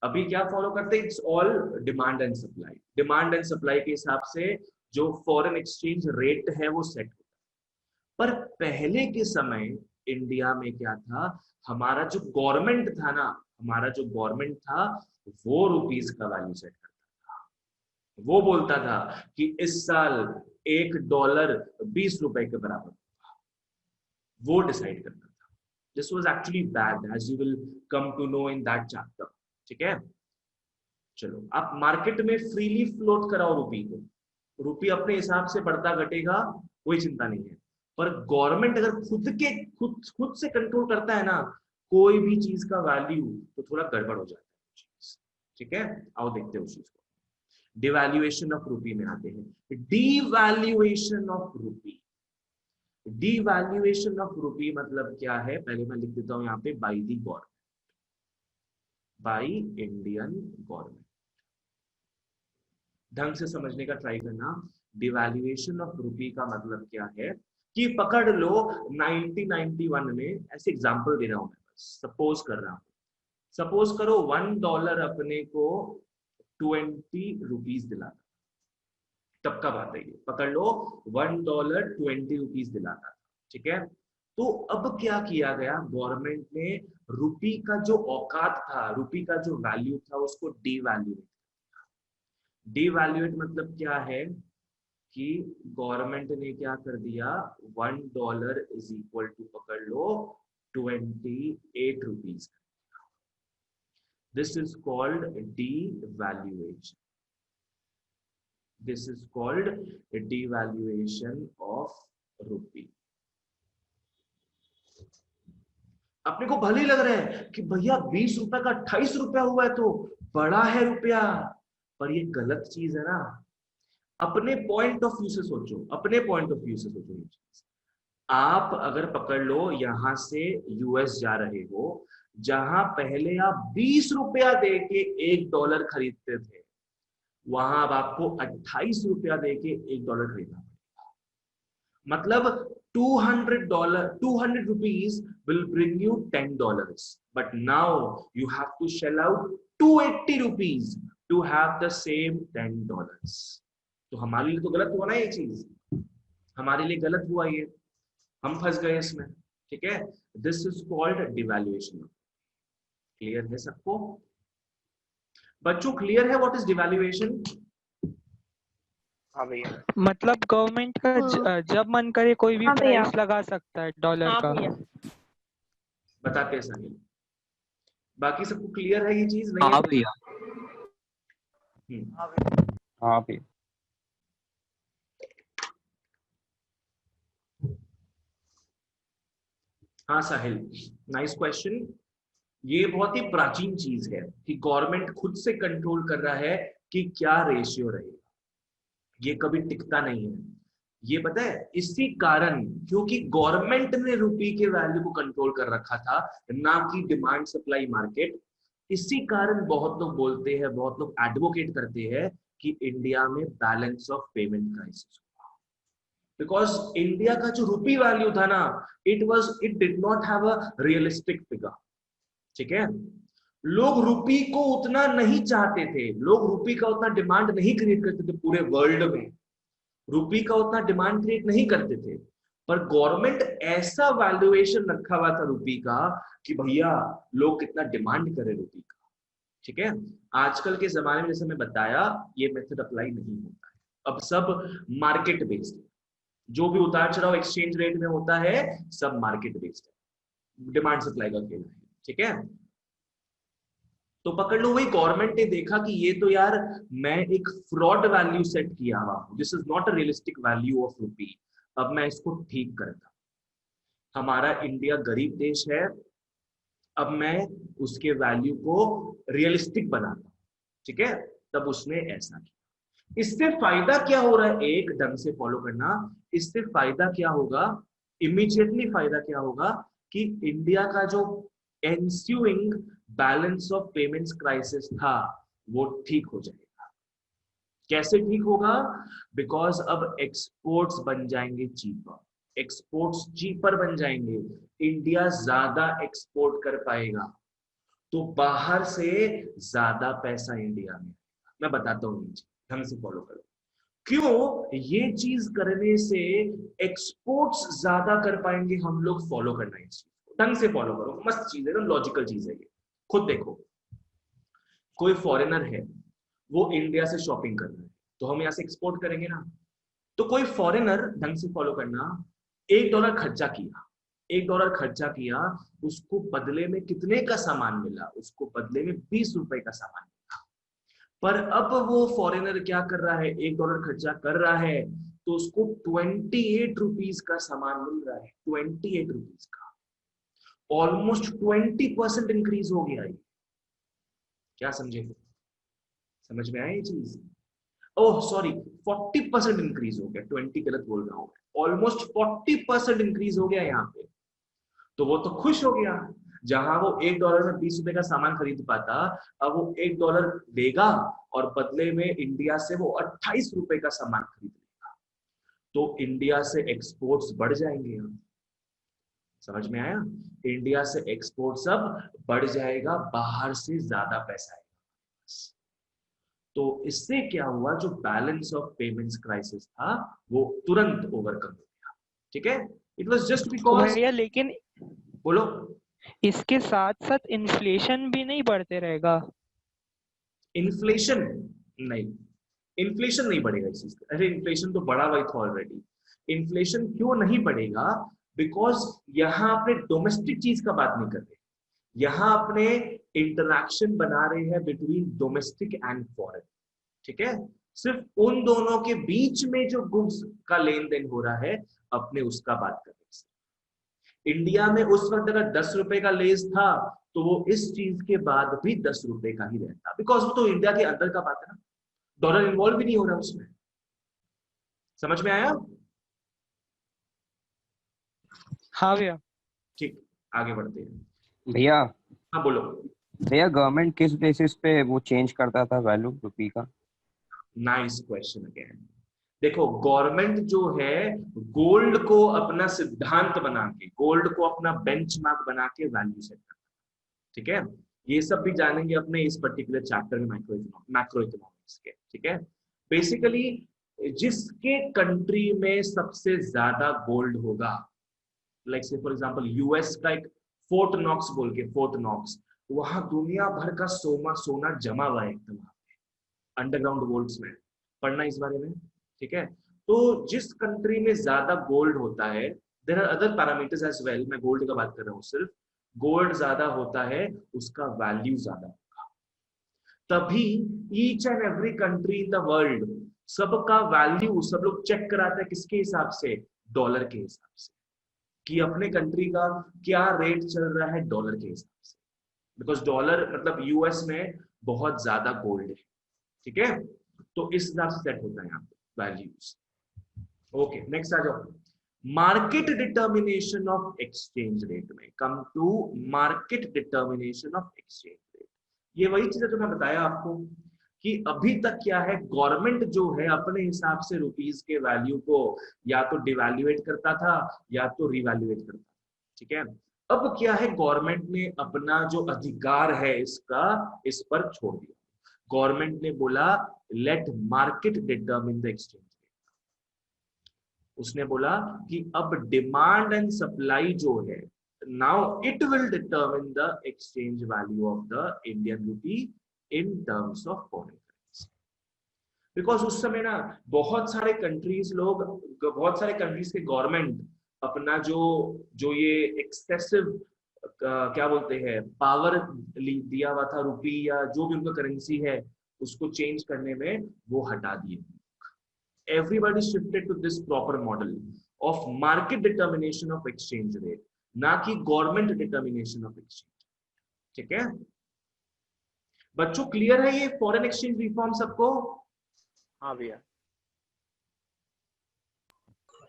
अभी क्या फॉलो करते हैं, it's all demand and supply. Demand and supply के हिसाब से जो फॉरेन एक्सचेंज रेट है वो सेट होता है। पर पहले के समय इंडिया में क्या था, हमारा जो गवर्नमेंट था ना, हमारा जो गवर्नमेंट था वो रुपीज का वैल्यू सेट करता था। वो बोलता था कि इस साल $1 20 रुपए के बराबर, वो डिसाइड करता था। This was actually bad, as you will come to know in that chapter, ठीक है। चलो, आप मार्केट में फ्रीली फ्लोट कराओ रुपी को, रुपी अपने हिसाब से बढ़ता घटेगा, कोई चिंता नहीं है। पर गवर्नमेंट अगर खुद से कंट्रोल करता है ना कोई भी चीज का वैल्यू, तो थोड़ा गड़बड़ हो जाता है, ठीक है। आओ देखते हैं उस चीज को। डिवैल्यूएशन ऑफ रुपी में आते हैं। Devaluation of rupee, devaluation of rupee मतलब क्या है, पहले मैं लिख देता हूं यहाँ पे, by the government, by Indian government. ढंग से समझने का ट्राई करना। डिवैल्यूएशन ऑफ रुपी का मतलब क्या है कि पकड़ लो 1991 में, ऐसे एग्जांपल दे रहा हूं मैं, बस सपोज कर रहा हूं, सपोज करो $1 अपने को 20 रुपीज दिलाता, तब का बात है ये, पकड़ लो $1 20 रुपीज दिलाता, ठीक है। तो अब क्या किया गया, गवर्नमेंट ने रुपी का जो औकात था, रुपी का जो वैल्यू था, उसको डिवैल्यूएट। डिवैल्यूएट मतलब क्या है कि गवर्नमेंट ने क्या कर दिया, $1 इज इक्वल टू पकड़ लो 28 rupees. This is called devaluation. This is called a devaluation of rupee. अपने को भले ही लग रहा है कि भैया 20 रुपए का 28 रुपया हुआ है तो बड़ा है रुपया, पर ये गलत चीज है ना। अपने पॉइंट ऑफ व्यू से सोचो, अपने पॉइंट ऑफ व्यू से सोचो ये चीज। आप अगर पकड़ लो यहां से यूएस जा रहे हो, जहां पहले आप 20 रुपया दे के $1 खरीदते थे, वहां अब आपको 28 रुपया दे के $1 खरीदना पड़ेगा। मतलब $200 rupees will bring you $10, but now you have to shell out 280 rupees to have the same $10. तो हमारे लिए तो गलत हुआ ना ये चीज, हमारे लिए गलत हुआ ये, हम फंस गए इसमें, ठीक है। This is called devaluation. Clear है सबको बच्चों, क्लियर है व्हाट इज डिवैल्यूएशन? हाँ भैया। मतलब गवर्नमेंट का जब मन करे कोई भी प्राइस लगा सकता है डॉलर का। बताते हैं साहिल। बाकी सबको क्लियर है ये चीज नहीं हाँ है? भैया। हाँ भैया। हाँ साहिल, नाइस क्वेश्चन। ये बहुत ही प्राचीन चीज है कि गवर्नमेंट खुद से कंट्रोल कर रहा है कि क्या रेशियो रहेगा। ये कभी टिकता नहीं है। ये पता है इसी कारण, क्योंकि गवर्नमेंट ने रुपी के वैल्यू को कंट्रोल कर रखा था, ना कि डिमांड सप्लाई मार्केट। इसी कारण बहुत लोग बोलते हैं, बहुत लोग एडवोकेट करते हैं कि इंडिया में balance of payment crisis, because India का जो रुपी वैल्यू था ना, it did not have a realistic figure. ठीक है, लोग रुपी को उतना नहीं चाहते थे, लोग रुपी का उतना डिमांड नहीं क्रिएट करते थे पूरे वर्ल्ड में, रुपी का उतना डिमांड क्रिएट नहीं करते थे। पर गवर्नमेंट ऐसा वैल्यूएशन रखा हुआ था रुपी का कि भैया लोग कितना डिमांड करे रुपी का। ठीक है, आजकल के जमाने में जैसे मैं बताया, ये मेथड अप्लाई नहीं होता है। अब सब मार्केट बेस्ड है, जो भी उतार चढ़ाव एक्सचेंज रेट में होता है सब मार्केट बेस्ड है, डिमांड सप्लाई का खेल है। ठीक है, तो पकड़ लो, वही गवर्नमेंट ने देखा कि ये तो यार मैं एक फ्रॉड वैल्यू सेट किया हुआ हूं, this is not a realistic value of rupee, अब मैं इसको ठीक करता। हमारा इंडिया गरीब देश है, अब मैं उसके वैल्यू को रियलिस्टिक बनाता। ठीक है, तब उसने ऐसा किया। इससे फायदा क्या हो रहा है, एक ढंग से फॉलो करना, इससे फायदा क्या होगा, इमीडिएटली फायदा क्या होगा कि इंडिया का जो एंस्यूइंग बैलेंस ऑफ पेमेंट्स क्राइसिस था वो ठीक हो जाएगा। कैसे ठीक होगा, बिकॉज अब एक्सपोर्ट्स बन जाएंगे चीपर, एक्सपोर्ट्स चीपर बन जाएंगे, इंडिया ज्यादा एक्सपोर्ट कर पाएगा, तो बाहर से ज्यादा पैसा इंडिया में। मैं बताता हूँ ढंग से फॉलो करो। क्यों ये चीज करने से एक्सपोर्ट्स ज्यादा कर पाएंगे हम लोग, फॉलो करना है इस चीज को, ढंग से फॉलो करो, मस्त चीज है, लॉजिकल चीज है ये। खुद देखो, कोई फॉरेनर है, वो इंडिया से शॉपिंग कर रहा है, तो हम यहाँ से एक्सपोर्ट करेंगे ना। तो कोई फॉरेनर, ढंग से फॉलो करना, $1 खर्चा किया, $1 खर्चा किया, उसको बदले में कितने का सामान मिला, उसको बदले में 20 रुपए का सामान मिला। पर अब वो फॉरेनर क्या कर रहा है, $1 खर्चा कर रहा है, तो उसको 28 रुपीज का सामान मिल रहा है, 28 रुपीज का, ऑलमोस्ट 20% इंक्रीज हो गया। क्या समझे, समझ में आया ये चीज? ओह सॉरी, 40% इंक्रीज हो गया, 20 गलत बोल रहा हूं, ऑलमोस्ट 40% इंक्रीज हो गया यहाँ पे। तो वो तो खुश हो गया, जहां वो $1 में 20 रुपए का सामान खरीद पाता, अब वो $1 देगा और बदले में इंडिया से वो 28 रुपए का सामान खरीद लेगा, तो इंडिया से एक्सपोर्ट्स बढ़ जाएंगे। समझ में आया, इंडिया से एक्सपोर्ट्स अब बढ़ जाएगा, बाहर से ज्यादा पैसा आएगा। तो इससे क्या हुआ, जो बैलेंस ऑफ पेमेंट्स क्राइसिस था वो तुरंत ओवरकम हो गया। ठीक है, इट वाज जस्ट बिकॉज, भैया लेकिन बोलो, इसके साथ साथ इन्फ्लेशन भी नहीं बढ़ते रहेगा? इन्फ्लेशन नहीं, इन्फ्लेशन नहीं बढ़ेगा इस चीज का। अरे इन्फ्लेशन तो बढ़ा हुआ था ऑलरेडी। इन्फ्लेशन क्यों नहीं बढ़ेगा, बिकॉज यहाँ अपने डोमेस्टिक चीज का बात नहीं कर रहे, यहाँ अपने इंटरैक्शन बना रहे हैं बिटवीन डोमेस्टिक एंड फॉरेन। ठीक है, सिर्फ उन दोनों के बीच में जो गुड्स का लेन देन हो रहा है, अपने उसका बात कर रहे हैं। इंडिया में उस वक्त अगर 10 रुपए का लेस था, तो वो इस चीज के बाद भी 10 रुपए का ही रहता, बिकॉज वो तो इंडिया के अंदर का बात है ना, डॉलर इन्वॉल्व भी नहीं हो रहा उसमें। समझ में आया? हाँ भैया। ठीक, आगे बढ़ते हैं। भैया। हाँ बोलो। भैया गवर्नमेंट किस बेसिस पे वो चेंज करता था वैल्यू रुपी का? Nice question again. देखो गवर्नमेंट जो है, गोल्ड को अपना सिद्धांत बना के, गोल्ड को अपना बेंचमार्क बना के वैल्यू सेट करता है। ठीक है, ये सब भी जानेंगे अपने इस पर्टिकुलर चैप्टर में, मैक्रो इकोनॉमिक्स के। ठीक है, बेसिकली जिसके कंट्री में सबसे ज्यादा गोल्ड होगा, लाइक से फॉर एग्जांपल यूएस का एक फोर्ट नॉक्स बोल के, फोर्ट नॉक्स, वहां दुनिया भर का सोना जमा हुआ है एकदम, अंडरग्राउंड वोल्ट्स में, पढ़ना इस बारे में। ठीक है, तो जिस कंट्री में ज्यादा गोल्ड होता है, there are other parameters as well, मैं गोल्ड का बात कर रहा हूँ सिर्फ, गोल्ड ज्यादा होता है उसका वैल्यू ज्यादा होगा। तभी each and every country in the world, सबका वैल्यू सब लोग चेक कराते हैं किसके हिसाब से, डॉलर के हिसाब से, कि अपने कंट्री का क्या रेट चल रहा है डॉलर के हिसाब से, बिकॉज डॉलर मतलब यूएस में बहुत ज्यादा गोल्ड है, ठीक है। तो इस हिसाब से सेट होता है यहाँ पे वैल्यूज। ओके नेक्स्ट आ जाओ, market determination of exchange rate में, come to market determination of exchange rate. ये वही चीज है जो मैं बताया आपको कि अभी तक क्या है, गवर्नमेंट जो है अपने हिसाब से रुपीस के वैल्यू को या तो डिवैल्यूएट करता था या तो रिवैल्यूएट करता था, ठीक है। अब क्या है, गवर्नमेंट ने अपना जो अधिकार है इसका इस पर छोड़ दिया। गवर्नमेंट ने बोला let market determine the exchange rate. उसने बोला कि अब डिमांड एंड सप्लाई जो है, now it will determine the exchange value of the Indian rupee in terms of foreign currency. Because उस समय ना बहुत सारे कंट्रीज के गवर्नमेंट अपना जो ये एक्सेसिव क्या बोलते हैं पावर दिया हुआ था रुपी या जो भी उनका करेंसी है उसको चेंज करने में वो हटा दिए। Everybody shifted to this proper model of market determination of exchange rate, ना कि गवर्नमेंट डिटर्मिनेशन ऑफ एक्सचेंज, ठीक है। बच्चों क्लियर है ये फॉरेन एक्सचेंज रिफॉर्म सबको? हाँ भैया।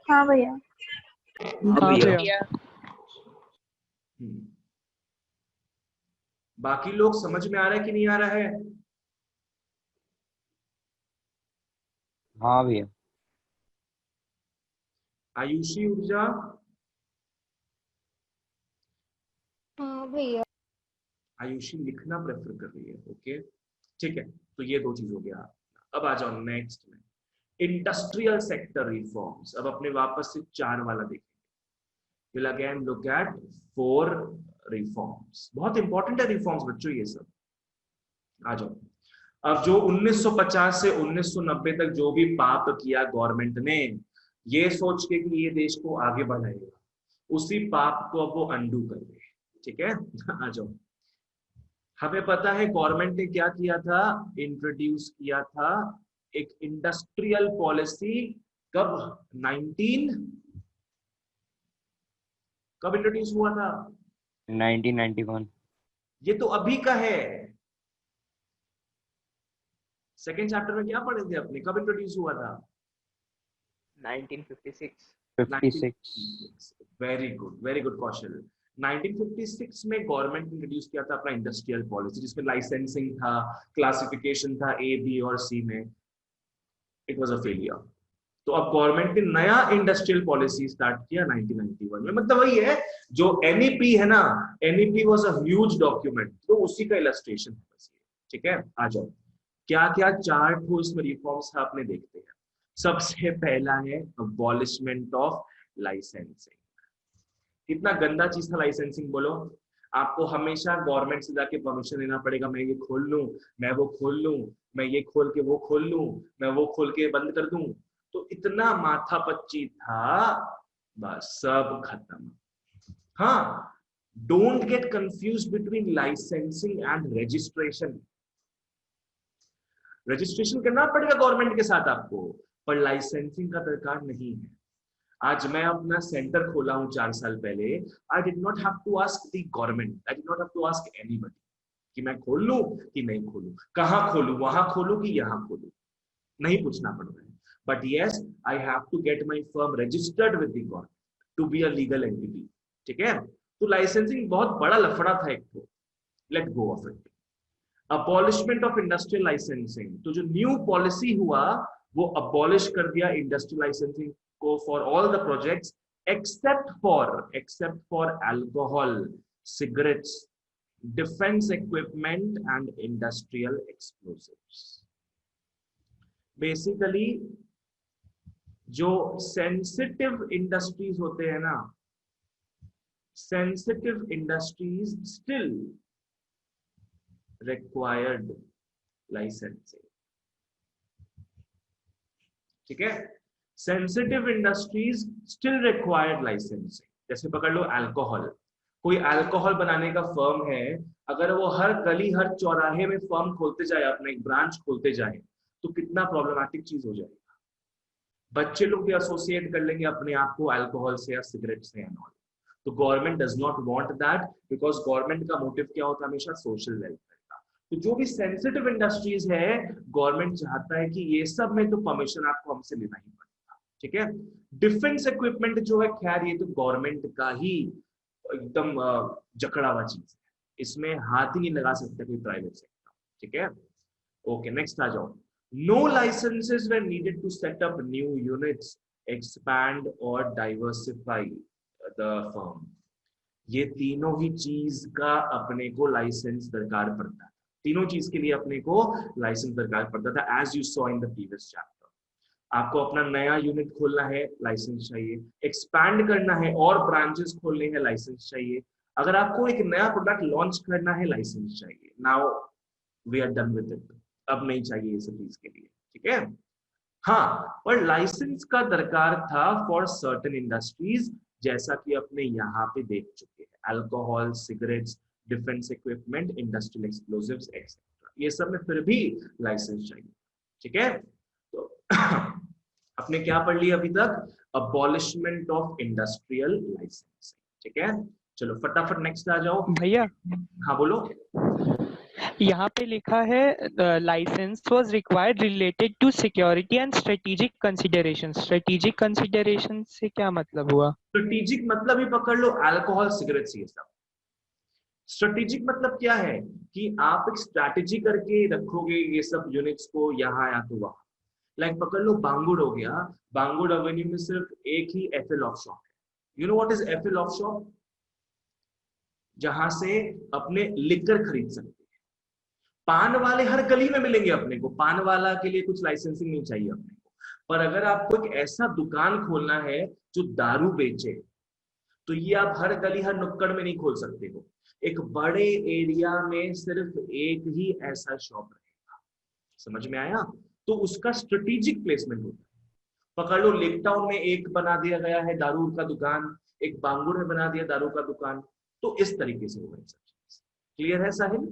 हाँ भैया। हाँ भैया। बाकी लोग समझ में आ रहा है कि नहीं आ रहा है? हाँ भैया। आयुषी ऊर्जा? हाँ भैया। आयुषी लिखना प्रेफर कर रही है, ओके ठीक है। तो ये दो चीज हो गया। अब आ जाओ नेक्स्ट में, इंडस्ट्रियल सेक्टर रिफॉर्म्स। अब अपने वापस से 4 वाला देखेंगे। Will again look at 4 reforms. बहुत इंपॉर्टेंट है रिफॉर्म्स बच्चों ये सब। आ जाओ, अब जो 1950 से 1990 तक जो भी पाप किया गवर्नमेंट ने, ये सोच के कि ये देश को आगे बढ़ाएगा, उसी पाप को अब वो अंडू कर रहे हैं, ठीक है। आ जाओ, हमें पता है गवर्नमेंट ने क्या किया था, इंट्रोड्यूस किया था एक इंडस्ट्रियल पॉलिसी। कब कब इंट्रोड्यूस हुआ था? 1991। ये तो अभी का है। सेकेंड चैप्टर में क्या पढ़े थे अपने, कब इंट्रोड्यूस हुआ था? 1956। 56। वेरी गुड कौशल। 1956 में गवर्नमेंट ने इंट्रोड्यूस किया था अपना इंडस्ट्रियल पॉलिसी, जिसमें लाइसेंसिंग था, क्लासिफिकेशन था ए बी और सी में। It was a failure. तो अब गवर्नमेंट ने नया इंडस्ट्रियल पॉलिसी स्टार्ट किया 1991 में। मतलब वही है जो एनईपी है ना, NEP was a huge document, तो उसी का इलस्ट्रेशन है बस ये, ठीक है। आ जाओ, क्या क्या चार्ट हो इसमें रिफॉर्म्स है आपने देखते हैं। सबसे पहला है अबॉलिशमेंट ऑफ लाइसेंसिंग। कितना गंदा चीज था लाइसेंसिंग, बोलो। आपको हमेशा गवर्नमेंट से जाके परमिशन लेना पड़ेगा, मैं ये खोल लूं, मैं वो खोल लूं, मैं ये खोल के वो खोल लूं, मैं वो खोल के बंद कर दूं। तो इतना माथापच्ची था, बस सब खत्म। हाँ, don't get confuse between licensing and registration. Registration करना पड़ेगा गवर्नमेंट के साथ आपको, पर लाइसेंसिंग का दरकार नहीं है। आज मैं अपना सेंटर खोला हूं 4 साल पहले, I did not have to ask the government, I did not have to ask anybody कि मैं खोल लूं कि नहीं खोलूं, कहां खोलूं, वहां खोलूं कि यहां खोलूं, नहीं पूछना पड़ रहा है। But yes, I have to get my firm registered with the government to be a legal entity, ठीक है। तो लाइसेंसिंग बहुत बड़ा लफड़ा था एक तो, late go of it. Abolishment of industrial licensing, तो जो न्यू पॉलिसी हुआ वो अबॉलिश कर दिया इंडस्ट्रियल लाइसेंसिंग को for all the projects except for alcohol, cigarettes, defence equipment and industrial explosives. Basically जो सेंसिटिव इंडस्ट्रीज होते हैं ना, sensitive industries still required licensing, ठीक है। Sensitive industries still required licensing. जैसे पकड़ लो अल्कोहल, कोई अल्कोहल बनाने का फर्म है, अगर वो हर गली हर चौराहे में फर्म खोलते जाए, अपना एक ब्रांच खोलते जाए, तो कितना प्रॉब्लमेटिक चीज हो जाएगी। बच्चे लोग भी एसोसिएट कर लेंगे अपने आप को अल्कोहल से या सिगरेट से एंड ऑल। तो government does not want that, because government का मोटिव क्या होता है हमेशा, सोशल वेलफेयर का। तो जो भी सेंसिटिव इंडस्ट्रीज है, गवर्नमेंट चाहता है कि ये सब में तो परमिशन आपको हमसे लेना ही पड़ेगा, ठीक है। डिफेंस इक्विपमेंट जो है, खैर ये तो गवर्नमेंट का ही एकदम जकड़ा हुआ चीज है, इसमें हाथ ही नहीं लगा सकता कोई प्राइवेट सेक्टर, ठीक है। ओके, नेक्स्ट आ जाओ। No licenses were needed to set up new units, expand or diversify the firm. ये तीनों ही चीज का अपने को लाइसेंस दरकार पड़ता है, तीनों चीज के लिए अपने को लाइसेंस दरकार पड़ता था, as you saw in the previous chapter. आपको अपना नया यूनिट खोलना है, लाइसेंस चाहिए। एक्सपैंड करना है और ब्रांचेस खोलने हैं, लाइसेंस चाहिए। अगर आपको एक नया प्रोडक्ट लॉन्च करना है, लाइसेंस चाहिए। Now we are done with it, अब नहीं चाहिए ये सब चीज के लिए, ठीक है। हाँ, पर लाइसेंस का दरकार था फॉर सर्टेन इंडस्ट्रीज, जैसा कि अपने यहाँ पे देख चुके हैं, alcohol, cigarettes, defence equipment, industrial explosives etcetera, ये सब में फिर भी लाइसेंस चाहिए, ठीक है। तो अपने क्या पढ़ लिया अभी तक, अबॉलिशमेंट ऑफ इंडस्ट्रियल लाइसेंस, ठीक है। चलो फटाफट नेक्स्ट आ जाओ भैया। हाँ बोलो। यहाँ पे लिखा है licence was required related to security and strategic consideration. Strategic consideration से क्या मतलब हुआ? स्ट्रेटेजिक मतलब ही पकड़ लो, अल्कोहल, सिगरेट्स, ये सब। स्ट्रेटेजिक मतलब क्या है कि आप एक स्ट्रैटेजी करके रखोगे ये सब यूनिट्स को यहाँ या तो वहां। लाइक पकड़ लो बांगुड़ हो गया, बांगुड़ एवेन्यू में सिर्फ एक ही एफएल ऑफ शॉप है। You know what is FL of shop? जहां से अपने लिकर खरीद सकते हैं। पान वाले हर गली में मिलेंगे अपने को, पान वाला के लिए कुछ लाइसेंसिंग नहीं चाहिए अपने को। पर अगर आपको एक ऐसा दुकान खोलना है जो दारू बेचे, तो ये आप हर गली हर नुक्कड़ में नहीं खोल सकते हो। एक बड़े एरिया में सिर्फ एक ही ऐसा शॉप रहेगा, समझ में आया? तो उसका स्ट्रेटेजिक प्लेसमेंट होता है। पकड़ लो लेक टाउन में एक बना दिया गया है दारू का दुकान, एक बांगुर में बना दिया दारू का दुकान, तो इस तरीके से होगा सब चीज। क्लियर है साहिल?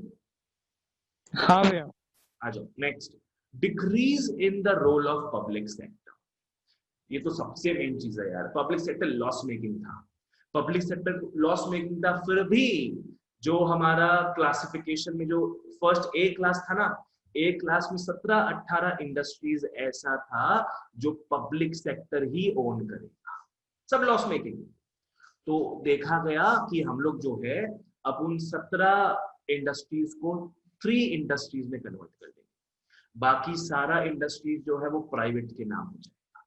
हाँ भैया। आ जाओ next. Decrease in the role of public sector. ये तो सबसे मेन चीज है यार। पब्लिक सेक्टर लॉस मेकिंग था, पब्लिक सेक्टर लॉस मेकिंग था, फिर भी जो हमारा क्लासिफिकेशन में जो फर्स्ट ए क्लास था ना, ए क्लास में 17-18 इंडस्ट्रीज ऐसा था जो पब्लिक सेक्टर ही ओन करेगा, सब लॉस मेकिंग। तो देखा गया कि हम लोग जो है अब उन 17 इंडस्ट्रीज को 3 इंडस्ट्रीज में कन्वर्ट कर देंगे, बाकी सारा इंडस्ट्रीज जो है वो प्राइवेट के नाम हो जाएगा।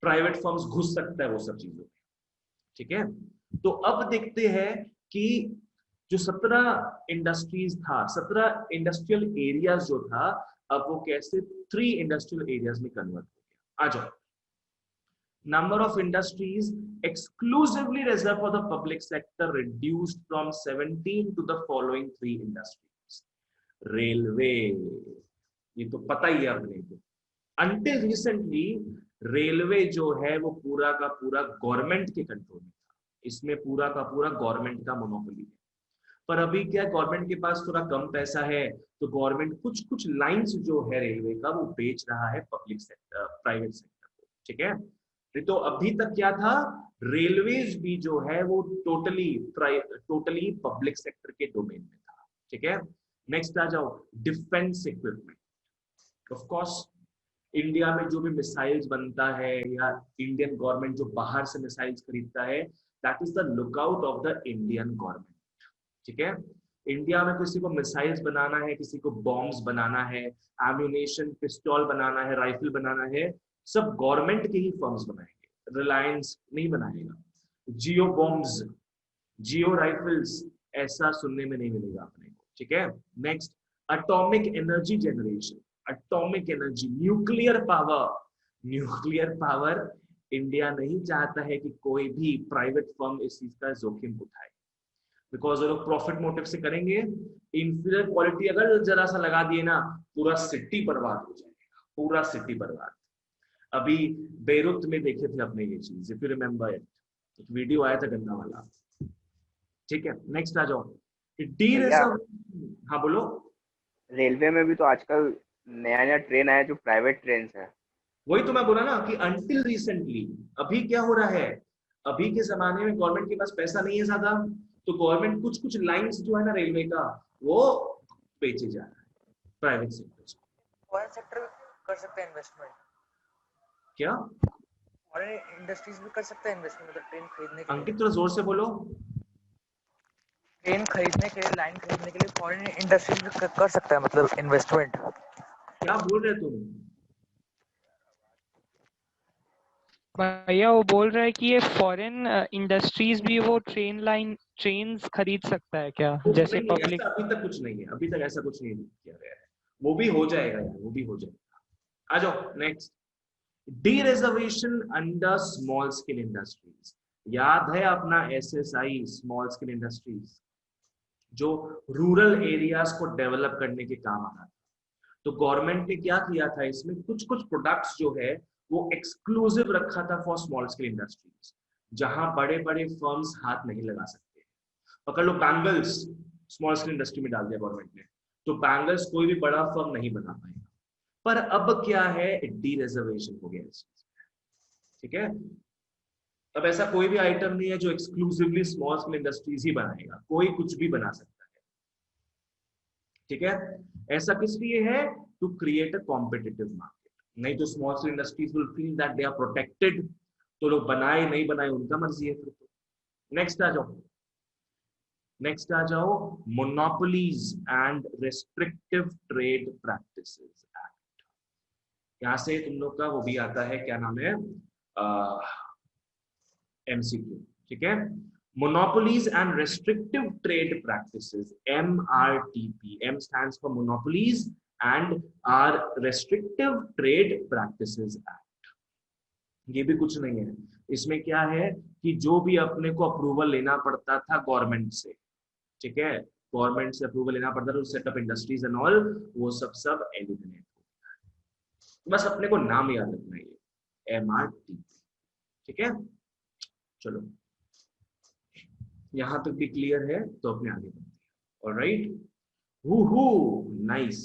प्राइवेट फर्म्स घुस सकता है वो सब चीजों में, ठीक है। तो अब देखते हैं कि जो 17 इंडस्ट्रीज था, 17 इंडस्ट्रियल एरियाज जो था, अब वो कैसे 3 इंडस्ट्रियल एरियाज में कन्वर्ट हो गया। आ जाओ। Number of industries exclusively reserved for the public sector reduced from 17 to the following 3 industries. Railway, ये तो पता ही है अपने को। Until recently रेलवे जो है वो पूरा का पूरा गवर्नमेंट के कंट्रोल में था, इसमें पूरा का पूरा गवर्नमेंट का मोनोपोली है। पर अभी क्या, गवर्नमेंट के पास थोड़ा कम पैसा है, तो गवर्नमेंट कुछ कुछ लाइंस जो है रेलवे का वो बेच रहा है पब्लिक सेक्टर, प्राइवेट सेक्टर को, ठीक है। तो अभी तक क्या था, रेलवेज भी जो है वो टोटली पब्लिक सेक्टर के डोमेन में था, ठीक है। नेक्स्ट आ जाओ, defence equipment. Of course India में जो भी मिसाइल्स बनता है या इंडियन गवर्नमेंट जो बाहर से मिसाइल्स खरीदता है, that is the lookout of the Indian government, ठीक है। इंडिया में किसी को मिसाइल्स बनाना है, किसी को बॉम्ब्स बनाना है, एम्यूनेशन, पिस्तौल बनाना है, राइफल बनाना है, सब गवर्नमेंट के ही फर्म्स बनाएंगे, रिलायंस नहीं बनाएगा। जियो बॉम्ब्स, जियो राइफल्स ऐसा सुनने में नहीं मिलेगा अपने को, ठीक है। Next, atomic energy generation, atomic energy, nuclear power. Nuclear power India नहीं चाहता है कि कोई भी प्राइवेट फर्म इस चीज का जोखिम उठाए, बिकॉज वो लोग प्रॉफिट मोटिव से करेंगे। इंफीरियर क्वालिटी अगर जरा सा लगा दिए ना, पूरा सिटी बर्बाद हो जाएगा, पूरा सिटी बर्बाद। अभी बेरूत में देखे थे अपने ये चीज, इफ यू रिमेम्बर इट, एक वीडियो आया था गंदा वाला, ठीक है, नेक्स्ट आ जाओ। डी भैया रिजर्वेशन, हाँ बोलो। रेलवे में भी तो आजकल नया नया ट्रेन आया जो प्राइवेट ट्रेन है। वही तो मैं बोला ना कि अंटिल रिसेंटली, अभी क्या हो रहा है, अभी के जमाने में गवर्नमेंट के पास पैसा नहीं है ज्यादा, तो गवर्नमेंट कुछ कुछ लाइंस जो है ना रेलवे का, वो बेचे जा रहा है प्राइवेट सेक्टर। फॉरेन सेक्टर कर सकते हैं इन्वेस्टमेंट, क्या फॉरेन इंडस्ट्रीज भी कर सकते हैं इन्वेस्टमेंट, मतलब ट्रेन खरीदने के लिए, अंकित, थोड़ा जोर से बोलो। ट्रेन खरीदने के लिए, लाइन खरीदने के लिए फॉरेन इंडस्ट्रीज भी कर सकता है मतलब इन्वेस्टमेंट। क्या बोल रहे तुम? भैया वो बोल रहा है कि ये फॉरेन इंडस्ट्रीज भी वो ट्रेन्स खरीद सकता है क्या, जैसे नहीं, पब्लिक। ऐसा अभी तक कुछ नहीं है, अभी तक ऐसा कुछ नहीं किया गया है, वो भी हो जाएगा यार, वो भी हो जाएगा। आ जाओ next. D reservation under small scale industries. याद है अपना SSI, स्मॉल स्केल इंडस्ट्रीज, जो रूरल एरियाज को डेवलप करने के काम आ रहा था। तो गवर्नमेंट ने क्या किया था, इसमें कुछ कुछ प्रोडक्ट्स जो है वो एक्सक्लूसिव रखा था फॉर स्मॉल स्केल इंडस्ट्रीज, जहां बड़े बड़े फर्म्स हाथ नहीं लगा सकते। पकड़ लो बैंगल्स, स्मॉल स्केल इंडस्ट्री में डाल दिया गवर्नमेंट ने, तो बैंगल्स कोई भी बड़ा फर्म नहीं बना पाएगा। पर अब क्या है, डी रिजर्वेशन हो गया इस चीज में, ठीक है। अब ऐसा कोई भी आइटम नहीं है जो एक्सक्लूसिवली स्मॉल स्केल इंडस्ट्रीज ही बनाएगा, कोई कुछ भी बना सकता है, ठीक है। ऐसा किस लिए है, to create a competitive market, नहीं तो small scale industries will feel that they are protected, तो लोग बनाए नहीं बनाए उनका मर्जी है फिर तो। नेक्स्ट आ जाओ, नेक्स्ट आ जाओ, monopolies and restrictive trade practices act. यहां से तुम लोग का वो भी आता है, क्या नाम है, MCQ, ठीक है। Monopolies and Restrictive Trade Practices, MRTP. M stands for Monopolies and R Restrictive Trade Practices Act. ये भी कुछ नहीं है, इसमें क्या है कि जो भी अपने को अप्रूवल लेना पड़ता था गवर्नमेंट से, ठीक है, गवर्नमेंट से अप्रूवल लेना पड़ता था सेटअप इंडस्ट्रीज एंड ऑल, वो सब एलिमिनेट हो गया। बस अपने को नाम याद रखना है, ये MRTP, ठीक है। चलो यहां तक भी क्लियर है, तो अपने आगे बढ़ते हैं। Alright, nice.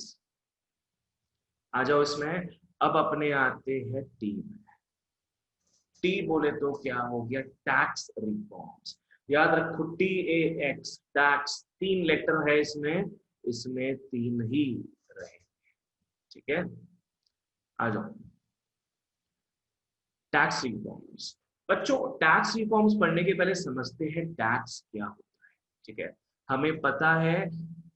आ जाओ इसमें, अब अपने आते हैं टी में। टी बोले तो क्या हो गया, टैक्स रिफॉर्म्स। याद रखो TAX, टैक्स, 3 लेटर है इसमें, इसमें 3 ही रहे, ठीक है। आ जाओ, टैक्स रिफॉर्म्स। बच्चों टैक्स रिफॉर्म्स पढ़ने के पहले समझते हैं टैक्स क्या होता है, ठीक है। हमें पता है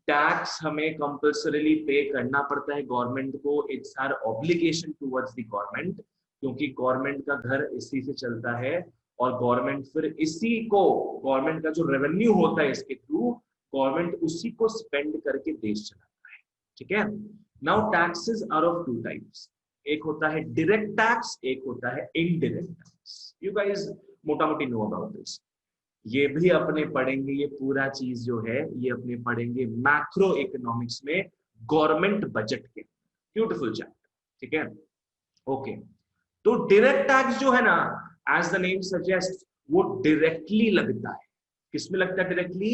टैक्स हमें कंपल्सरीली पे करना पड़ता है गवर्नमेंट को, it's our obligation towards the government, क्योंकि गवर्नमेंट का घर इसी से चलता है, और गवर्नमेंट फिर इसी को, गवर्नमेंट का जो रेवेन्यू होता है इसके थ्रू, गवर्नमेंट उसी को स्पेंड करके देश चलाता है, ठीक है। Now taxes are of 2 types, एक होता है डायरेक्ट टैक्स, एक होता है इनडायरेक्ट टैक्स। यू गाइस मोटा मोटी नो अबाउट दिस, ये भी अपने पढ़ेंगे, ये पूरा चीज जो है ये अपने पढ़ेंगे मैक्रो इकोनॉमिक्स में, गवर्नमेंट बजट के, ब्यूटीफुल चैप्टर, ठीक है। ओके, तो डायरेक्ट टैक्स जो है ना, एज द नेम सजेस्ट, वो डायरेक्टली लगता है, किसमें लगता है डायरेक्टली,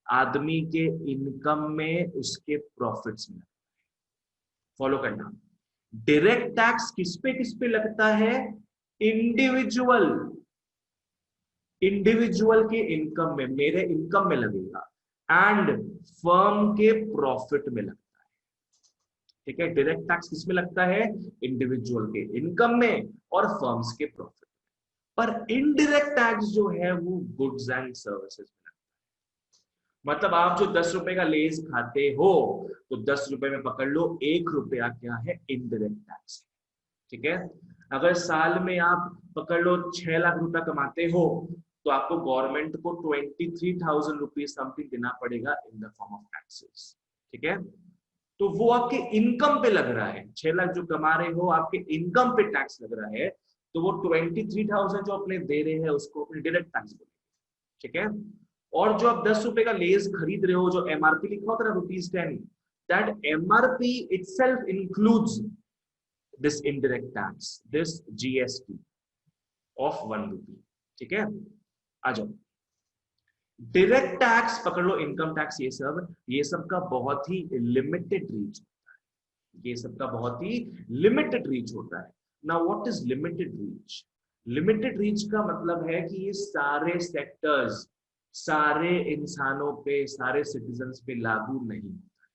आदमी के इनकम में, उसके प्रॉफिट्स में। फॉलो करना, डायरेक्ट टैक्स किस पे लगता है, इंडिविजुअल के इनकम में, मेरे इनकम में लगेगा, एंड फर्म के प्रॉफिट में लगता है, ठीक है। डायरेक्ट टैक्स किस में लगता है, इंडिविजुअल के इनकम में और फर्म्स के प्रॉफिट में। पर इनडायरेक्ट टैक्स जो है वो गुड्स एंड सर्विसेज में लगता है। मतलब आप जो 10 रुपए का लेस खाते हो, तो 10 रुपए में पकड़ लो 1 रुपया क्या है, इनडायरेक्ट टैक्स, ठीक है। अगर साल में आप पकड़ लो 6 लाख रुपया कमाते हो, तो आपको गवर्नमेंट को 23,000 रुपीज समथिंग देना पड़ेगा in the form of taxes, ठीक है। तो वो आपके इनकम पे लग रहा है, 6 लाख जो कमा रहे हो आपके इनकम पे टैक्स लग रहा है, तो वो 23,000 जो अपने दे रहे हैं उसको अपने डायरेक्ट टैक्स बोलेंगे, ठीक है। और जो आप 10 रुपए का लेस खरीद रहे हो, जो MRP लिखा होता है ना, ₹10, that MRP itself includes this indirect tax, this GST of 1 rupee, ठीक है। आ जाओ, डायरेक्ट टैक्स पकड़ लो, इनकम टैक्स, ये सब का बहुत ही लिमिटेड रीच होता है, ये सब का बहुत ही लिमिटेड रीच होता है। Now what is limited reach? Limited reach का मतलब है कि ये सारे सेक्टर्स, सारे इंसानों पे, सारे सिटीजन्स पे लागू नहीं होता है।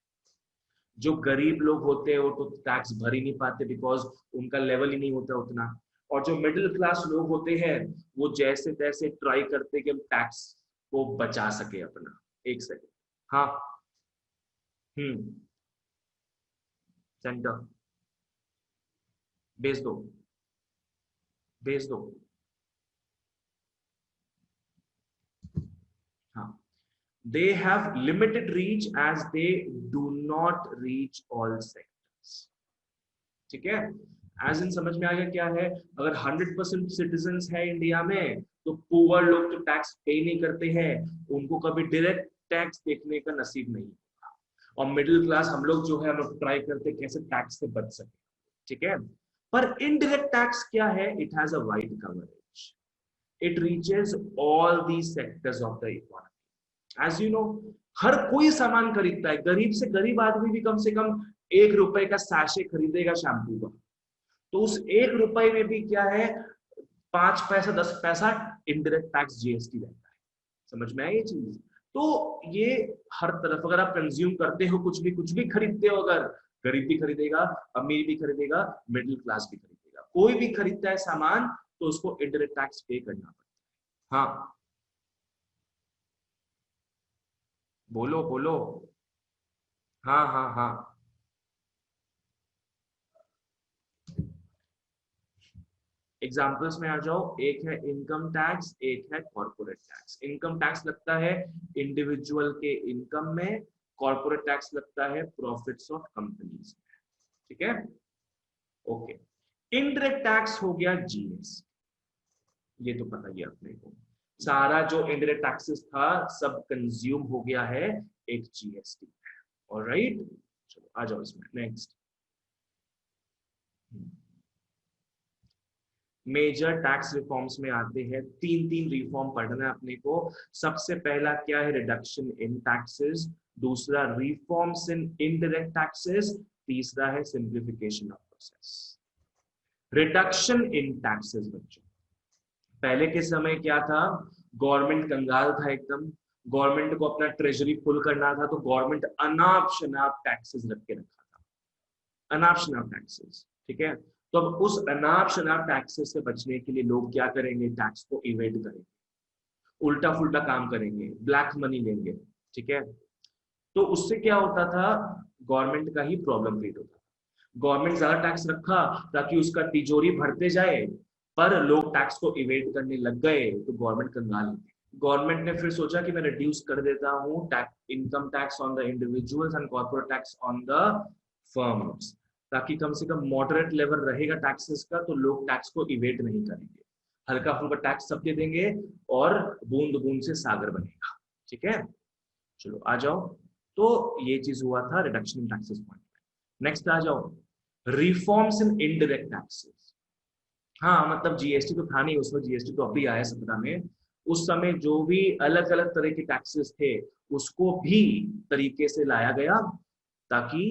जो गरीब लोग होते हैं वो तो टैक्स भर ही नहीं पाते, बिकॉज उनका लेवल ही नहीं होता उतना। और जो मिडिल क्लास लोग होते हैं वो जैसे तैसे ट्राई करते हैं कि हम टैक्स को बचा सके अपना। एक सेकंड, हाँ, सेंटर भेज दो, भेज दो, हाँ। They have limited reach as they do not reach all sectors. ठीक है, एज इन समझ में आ गया क्या है? अगर 100% सिटीजन्स है इंडिया में तो पुअर लोग तो टैक्स पे नहीं करते हैं, उनको कभी डायरेक्ट टैक्स देखने का नसीब नहीं होगा। और मिडिल क्लास हम लोग जो है, हम लोग ट्राई करते कैसे टैक्स से बच सके, ठीक है। पर इनडायरेक्ट टैक्स क्या है? It has a wide coverage, it reaches all the sectors of the economy. As you know, हर कोई सामान खरीदता है, गरीब से गरीब आदमी भी कम से कम 1 रुपए का सैशे खरीदेगा शैम्पू का, तो उस 1 रुपए में भी क्या है, 5 पैसा 10 पैसा इनडायरेक्ट टैक्स जीएसटी रहता है। समझ में आई ये चीज? तो ये हर तरफ अगर आप कंज्यूम करते हो, कुछ भी खरीदते हो, अगर गरीब भी खरीदेगा, अमीर भी खरीदेगा, मिडिल क्लास भी खरीदेगा, कोई भी खरीदता है सामान तो उसको इनडायरेक्ट टैक्स पे करना पड़ता है। हाँ, बोलो बोलो, हाँ हाँ हाँ। एग्जाम्पल्स में आ जाओ, एक है इनकम टैक्स, एक है कॉर्पोरेट टैक्स। इनकम टैक्स लगता है इंडिविजुअल के इनकम में, कॉर्पोरेट टैक्स लगता है प्रॉफिट्स ऑफ कंपनीज में, ठीक है, ओके। इनडायरेक्ट टैक्स हो गया जीएसटी, ये तो पता ही अपने को, सारा जो इनडायरेक्ट टैक्सेस था सब कंज्यूम हो गया है एक जीएसटी में। ऑलराइट, चलो आ जाओ इसमें नेक्स्ट। मेजर टैक्स रिफॉर्म्स में आते हैं, 3 रिफॉर्म पढ़ना है अपने को। सबसे पहला क्या है? रिडक्शन इन टैक्सेस, दूसरा रिफॉर्म्स इन इनडायरेक्ट टैक्सेस, तीसरा है simplification of process. Reduction in taxes बच्चों, पहले के समय क्या था, गवर्नमेंट कंगाल था एकदम, गवर्नमेंट को अपना ट्रेजरी फुल करना था, तो गवर्नमेंट अनाप शनाप टैक्सेस रख के रखा था, अनाप शनाप टैक्सेस, ठीक है। तो अब उस अनाप शनाप टैक्सेस से बचने के लिए लोग क्या करेंगे? टैक्स को इवेड करेंगे, उल्टा फुल्टा काम करेंगे, ब्लैक मनी लेंगे, ठीक है। तो उससे क्या होता था, गवर्नमेंट का ही प्रॉब्लम क्रिएट होता था। गवर्नमेंट ज्यादा टैक्स रखा ताकि उसका तिजोरी भरते जाए, पर लोग टैक्स को इवेड करने लग गए तो गवर्नमेंट कंगाल हो गई। गवर्नमेंट ने फिर सोचा कि मैं रिड्यूस कर देता हूँ income tax on the individuals and corporate tax on the firms, ताकि कम से कम मॉडरेट लेवल रहेगा टैक्सेस का, तो लोग टैक्स को इवेट नहीं करेंगे, हल्का फुल्का टैक्स सबके देंगे और बूंद बूंद से सागर बनेगा, ठीक है। चलो आ जाओ, तो ये चीज हुआ था रिडक्शन इन टैक्सेस पॉइंट में। नेक्स्ट आ जाओ, रिफॉर्म्स इन इनडायरेक्ट टैक्सेस। हाँ, मतलब जीएसटी तो था नहीं उस वक्त, जीएसटी तो अभी आया 17 में। उस समय जो भी अलग अलग तरह के टैक्सेस थे उसको भी तरीके से लाया गया, ताकि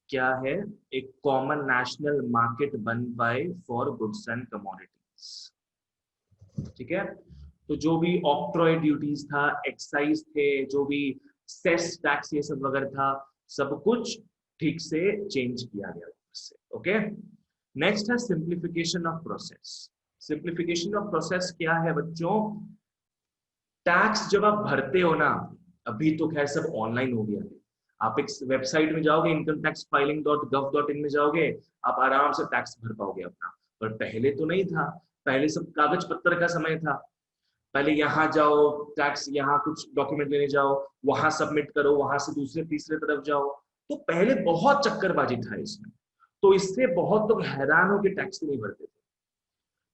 क्या है, एक कॉमन नेशनल मार्केट बन पाए फॉर गुड्स एंड कमोडिटीज, ठीक है। तो जो भी ऑक्ट्रॉय ड्यूटीज था, एक्साइज थे, जो भी सेस टैक्स ये सब वगैरह था, सब कुछ ठीक से चेंज किया गया उससे, ओके। नेक्स्ट है simplification of process. Simplification of process क्या है बच्चों? टैक्स जब आप भरते हो ना, अभी तो खैर सब ऑनलाइन हो गया है, आप एक वेबसाइट में जाओगे, इनकम टैक्स filing.gov.in में जाओगे, आप आराम से टैक्स भर पाओगे अपना। पर पहले तो नहीं था, पहले सब कागज पत्तर का समय था। पहले यहाँ जाओ, टैक्स यहाँ कुछ डॉक्यूमेंट लेने जाओ, वहां सबमिट करो, वहां से दूसरे तीसरे तरफ जाओ, तो पहले बहुत चक्करबाजी था इसमें, तो इससे बहुत लोग हैरान हो के टैक्स नहीं भरते थे।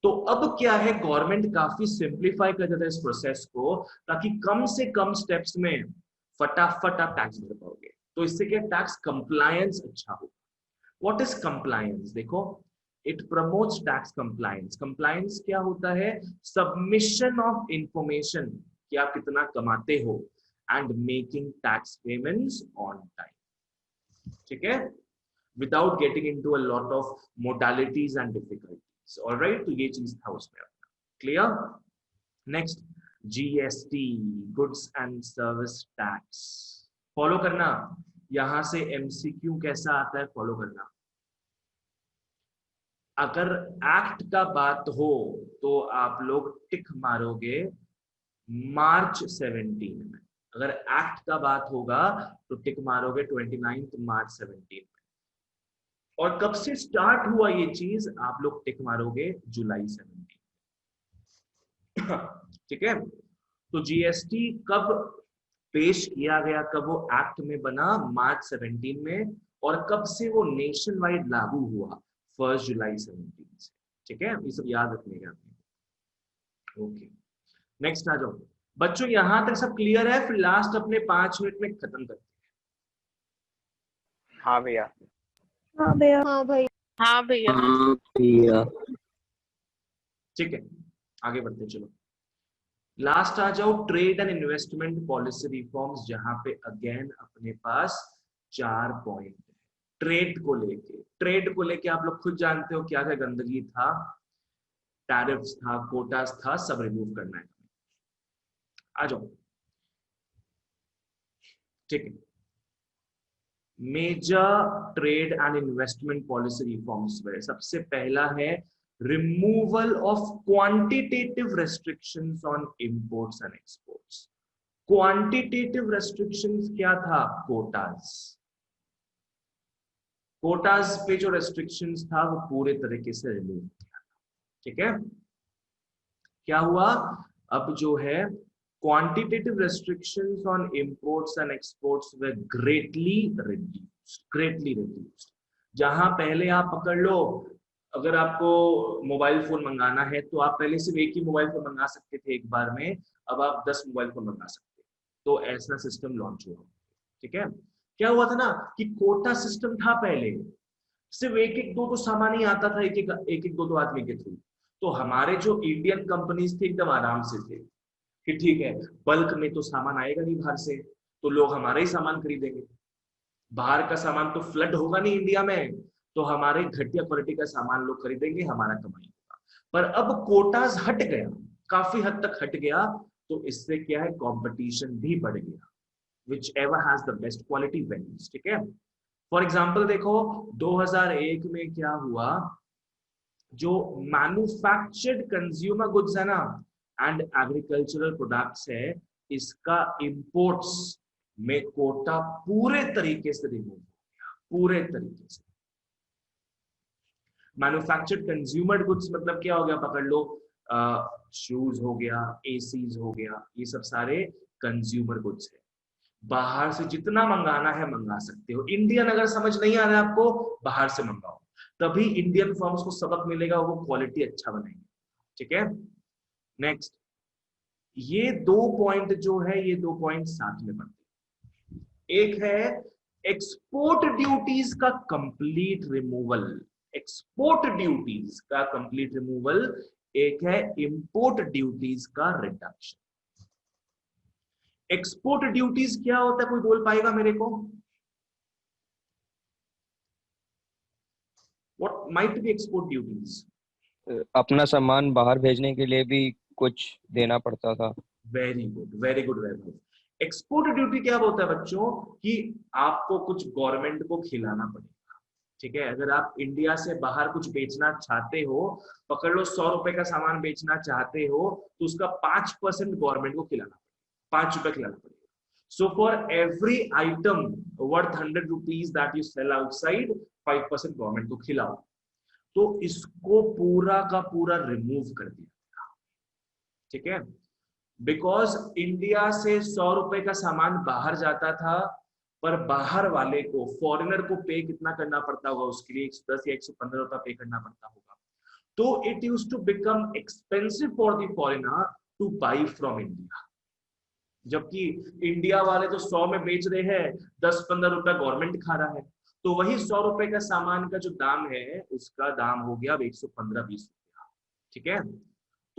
तो अब क्या है, गवर्नमेंट काफी सिंप्लीफाई कर देता है इस प्रोसेस को, ताकि कम से कम स्टेप्स में फटाफट आप टैक्स भर पाओगे। तो इससे क्या, टैक्स कंप्लायंस अच्छा होगा। What is compliance? देखो, it promotes tax compliance. Compliance क्या होता है? सबमिशन ऑफ इंफॉर्मेशन कि आप कितना कमाते हो, and making tax payments on time, ठीक है, without getting into a lot of modalities and difficulties. Alright, तो ये चीज था उसमें अपना। Clear? Next, GST, goods and service tax. Follow करना, यहां से एमसीक्यू कैसा आता है फॉलो करना। अगर एक्ट का बात हो तो आप लोग टिक मारोगे मार्च 17 में। अगर एक्ट का बात होगा तो टिक मारोगे 29 मार्च 17 में। और कब से स्टार्ट हुआ ये चीज, आप लोग टिक मारोगे जुलाई 17। ठीक है, तो जीएसटी कब पेश किया गया, कब वो एक्ट में बना, मार्च 17 में, और कब से वो नेशन वाइड लागू हुआ, 1 जुलाई 17 से। ठीक है, ये सब याद रखने का। ओके, नेक्स्ट आ जाओ बच्चों, यहां तक सब क्लियर है? फिर लास्ट अपने 5 मिनट में खत्म करते हैं। हाँ भैया। हाँ भैया। हाँ भैया। हाँ भैया। भैया ठीक है, आगे बढ़ते चलो। लास्ट आ जाओ, trade and investment policy reforms, जहां पे अगेन अपने पास 4 पॉइंट है। ट्रेड को लेके आप लोग खुद जानते हो क्या क्या गंदगी था, टैरिफ्स था, कोटास था, सब रिमूव करना है। आ जाओ, ठीक है। Major trade and investment policy reforms में सबसे पहला है removal of quantitative restrictions on imports and exports. Quantitative restrictions क्या था? कोटास पे जो रेस्ट्रिक्शंस था वो पूरे तरीके से रिमूव किया। ठीक है, क्या हुआ? अब जो है quantitative restrictions on imports and exports were greatly reduced। जहां पहले आप पकड़ लो, अगर आपको मोबाइल फोन मंगाना है तो आप पहले सिर्फ एक ही मोबाइल फोन मंगा सकते थे एक बार में, अब आप 10 मोबाइल फोन मंगा सकते। तो ऐसा सिस्टम लॉन्च हुआ। ठीक है, क्या हुआ था ना कि कोटा सिस्टम था पहले, सिर्फ एक दो सामान ही आता था, एक दो आदमी के थ्रू। तो हमारे जो इंडियन कंपनीज थे एकदम आराम से थे कि ठीक है, बल्क में तो सामान आएगा नहीं बाहर से, तो लोग हमारा ही सामान खरीदेंगे। बाहर का सामान तो फ्लड होगा नहीं इंडिया में, तो हमारे घटिया क्वालिटी का सामान लोग खरीदेंगे, हमारा कमाई होगा। पर अब कोटास हट गया, काफी हद तक हट गया, तो इससे क्या है, कंपटीशन भी बढ़ गया, which ever has the best quality venues. ठीक है, फॉर एग्जाम्पल देखो 2001 में क्या हुआ, जो मैन्युफैक्चर्ड कंज्यूमर गुड्स है ना एंड एग्रीकल्चरल प्रोडक्ट्स है, इसका इंपोर्ट्स में कोटा पूरे तरीके से रिमूव हो गया, पूरे तरीके से। मैन्युफैक्चर्ड कंज्यूमर गुड्स मतलब क्या हो गया, पकड़ लो, शूज हो गया, एसीज हो गया, ये सब सारे कंज्यूमर गुड्स है। बाहर से जितना मंगाना है मंगा सकते हो। इंडियन अगर समझ नहीं आ रहा है आपको, बाहर से मंगाओ, तभी इंडियन फर्म्स को सबक मिलेगा, वो क्वालिटी अच्छा बनाएंगे। ठीक है, नेक्स्ट, ये 2 पॉइंट जो है, ये 2 पॉइंट साथ में बनते हैं। एक है एक्सपोर्ट ड्यूटीज का कंप्लीट रिमूवल, एक्सपोर्ट ड्यूटीज का कंप्लीट रिमूवल, एक है इंपोर्ट ड्यूटीज का रिडक्शन। एक्सपोर्ट ड्यूटीज क्या होता है, कोई बोल पाएगा मेरे को? What might be export duties? अपना सामान बाहर भेजने के लिए भी कुछ देना पड़ता था। Very good, very good, very good. Export duty क्या होता है बच्चों, कि आपको कुछ गवर्नमेंट को खिलाना पड़ेगा। ठीक है, अगर आप इंडिया से बाहर कुछ बेचना चाहते हो, पकड़ लो 100 रुपए का सामान बेचना चाहते हो, तो उसका 5% गवर्नमेंट को खिलाना पड़ेगा, 5 रुपए खिलाना पड़ेगा। So for every item worth 100 rupees that you sell outside, 5% government को खिलाओ। तो इसको पूरा का पूरा रिमूव कर दिया। ठीक है, बिकॉज इंडिया से 100 रुपए का सामान बाहर जाता था, पर बाहर वाले को, फॉरेनर को पे कितना करना पड़ता होगा उसके लिए, 110 या 115 रुपया पे करना पड़ता होगा। तो it used to become expensive for the foreigner to buy from India. जबकि इंडिया वाले तो 100 में बेच रहे हैं, 10-15 रुपया गवर्नमेंट खा रहा है, तो वही 100 रुपए का सामान का जो दाम है, उसका दाम हो गया 115-20 रुपया। ठीक है,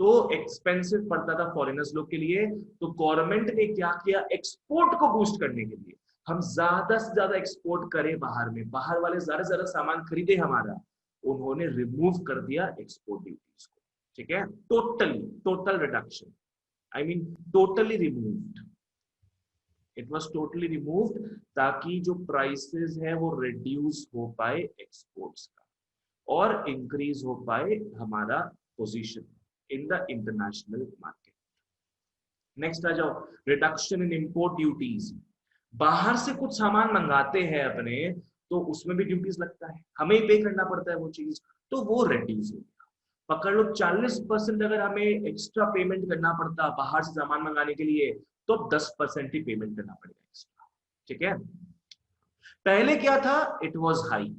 तो एक्सपेंसिव पड़ता था फॉरेनर्स लोग के लिए। तो गवर्नमेंट ने क्या किया, एक्सपोर्ट को बूस्ट करने के लिए हम ज्यादा से ज्यादा एक्सपोर्ट करें बाहर में, बाहर वाले ज्यादा से ज्यादा सामान खरीदे हमारा, उन्होंने रिमूव कर दिया एक्सपोर्ट ड्यूटीज को। ठीक है, total reduction, I mean totally removed, it was totally removed, ताकि जो प्राइसेस है वो रिड्यूस हो पाए एक्सपोर्ट्स का और इंक्रीज हो पाए हमारा position in the international market. Next आ जाओ, रिडक्शन इन इंपोर्ट ड्यूटीज। बाहर से कुछ सामान मंगाते हैं अपने, तो उसमें भी ड्यूटीज लगता है, हमें ही पे करना पड़ता है वो चीज, तो वो रिड्यूस हो गया। पकड़ लो 40% अगर हमें एक्स्ट्रा पेमेंट करना पड़ता बाहर से सामान मंगाने के लिए, तो 10% ही पेमेंट करना पड़ेगा एक्स्ट्रा। ठीक है, पहले क्या था, इट वाज हाई।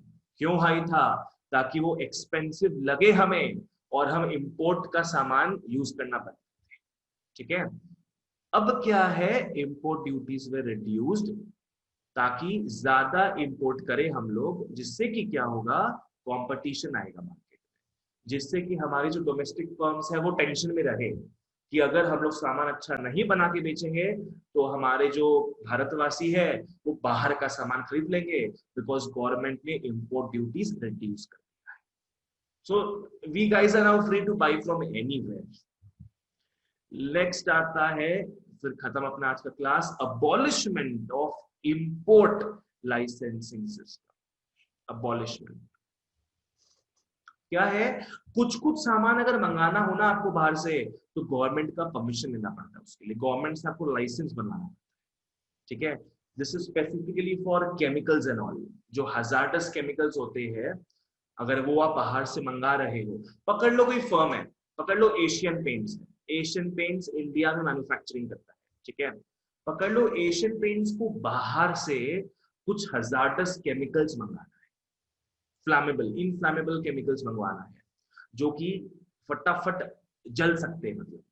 क्यों हाई था, ताकि वो एक्सपेंसिव लगे हमें और हम इंपोर्ट का सामान यूज करना पड़ता है। ठीक है, अब क्या है, इंपोर्ट ड्यूटीज में रिड्यूस्ड, ताकि ज्यादा इंपोर्ट करें हम लोग, जिससे कि क्या होगा, कंपटीशन आएगा मार्केट में, जिससे कि हमारी जो डोमेस्टिक फर्म्स है वो टेंशन में रहे कि अगर हम लोग सामान अच्छा नहीं बना के बेचेंगे तो हमारे जो भारतवासी है वो बाहर का सामान खरीद लेंगे, बिकॉज गवर्नमेंट ने इंपोर्ट ड्यूटीज रिड्यूस कर दिया है। So we guys are now free to buy from anywhere. Next आता है, फिर खत्म अपना आज का class, abolishment of import licensing system. Abolishment क्या है, कुछ सामान अगर मंगाना हो ना आपको बाहर से, तो गवर्नमेंट का परमिशन लेना पड़ता है, उसके लिए गवर्नमेंट से आपको लाइसेंस बनवाना पड़ता है। ठीक है, this is specifically for chemicals and all, जो हजार्डस केमिकल्स होते हैं, अगर वो आप बाहर से मंगा रहे हो, पकड़ लो कोई फर्म है, पकड़ लो एशियन पेंट्स है, एशियन पेंट्स इंडिया में मैन्युफैक्चरिंग करता है। ठीक है, पकड़ लो एशियन पेंट्स को बाहर से कुछ हजार्डस केमिकल्स मंगाना है, फ्लैमेबल इनफ्लैमेबल केमिकल्स मंगवाना है, जो कि फटाफट जल सकते हैं, मतलब,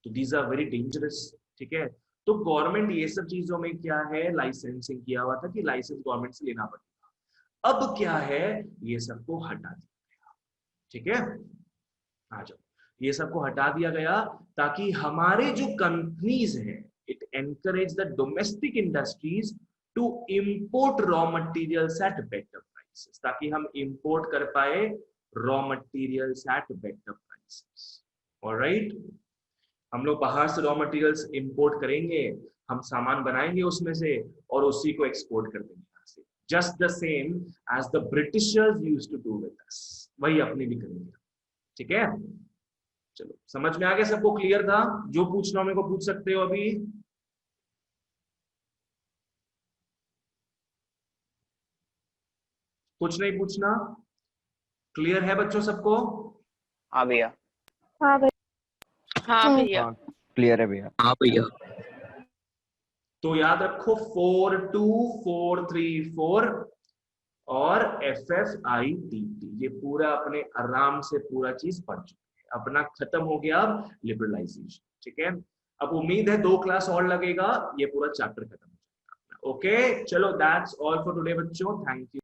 तो दीज आर वेरी डेंजरस। ठीक है, तो गवर्नमेंट ये सब चीजों में क्या है, लाइसेंसिंग किया हुआ था कि लाइसेंस गवर्नमेंट से लेना पड़ेगा। अब क्या है, ये सबको हटा दिया गया। ठीक है, आ जाओ, ये सबको हटा दिया गया ताकि हमारे जो कंपनीज है, it encourage the domestic industries to import raw materials at better prices, ताकि हम इंपोर्ट कर पाए raw materials at better prices. Alright, हम लोग बाहर से रॉ मटेरियल्स इंपोर्ट करेंगे, हम सामान बनाएंगे उसमें से और उसी को एक्सपोर्ट कर देंगे यहाँ से, just the same as the Britishers used to do with us, वही अपने भी करेंगे। ठीक है, चलो समझ में आ गया, सबको क्लियर था? जो पूछना हो मेरे को पूछ सकते हो अभी। कुछ नहीं पूछना, क्लियर है बच्चों सबको? हाँ भैया। हाँ भैया। हाँ भैया। क्लियर है भैया। हाँ भैया। तो याद रखो 42434 और FFITT, ये पूरा अपने आराम से पूरा चीज पढ़ चुके हैं, अपना खत्म हो गया अब लिबरलाइजेशन। ठीक है, अब उम्मीद है 2 क्लास और लगेगा, ये पूरा चैप्टर खत्म हो जाएगा। ओके, चलो दैट्स ऑल फॉर टुडे बच्चों, थैंक यू।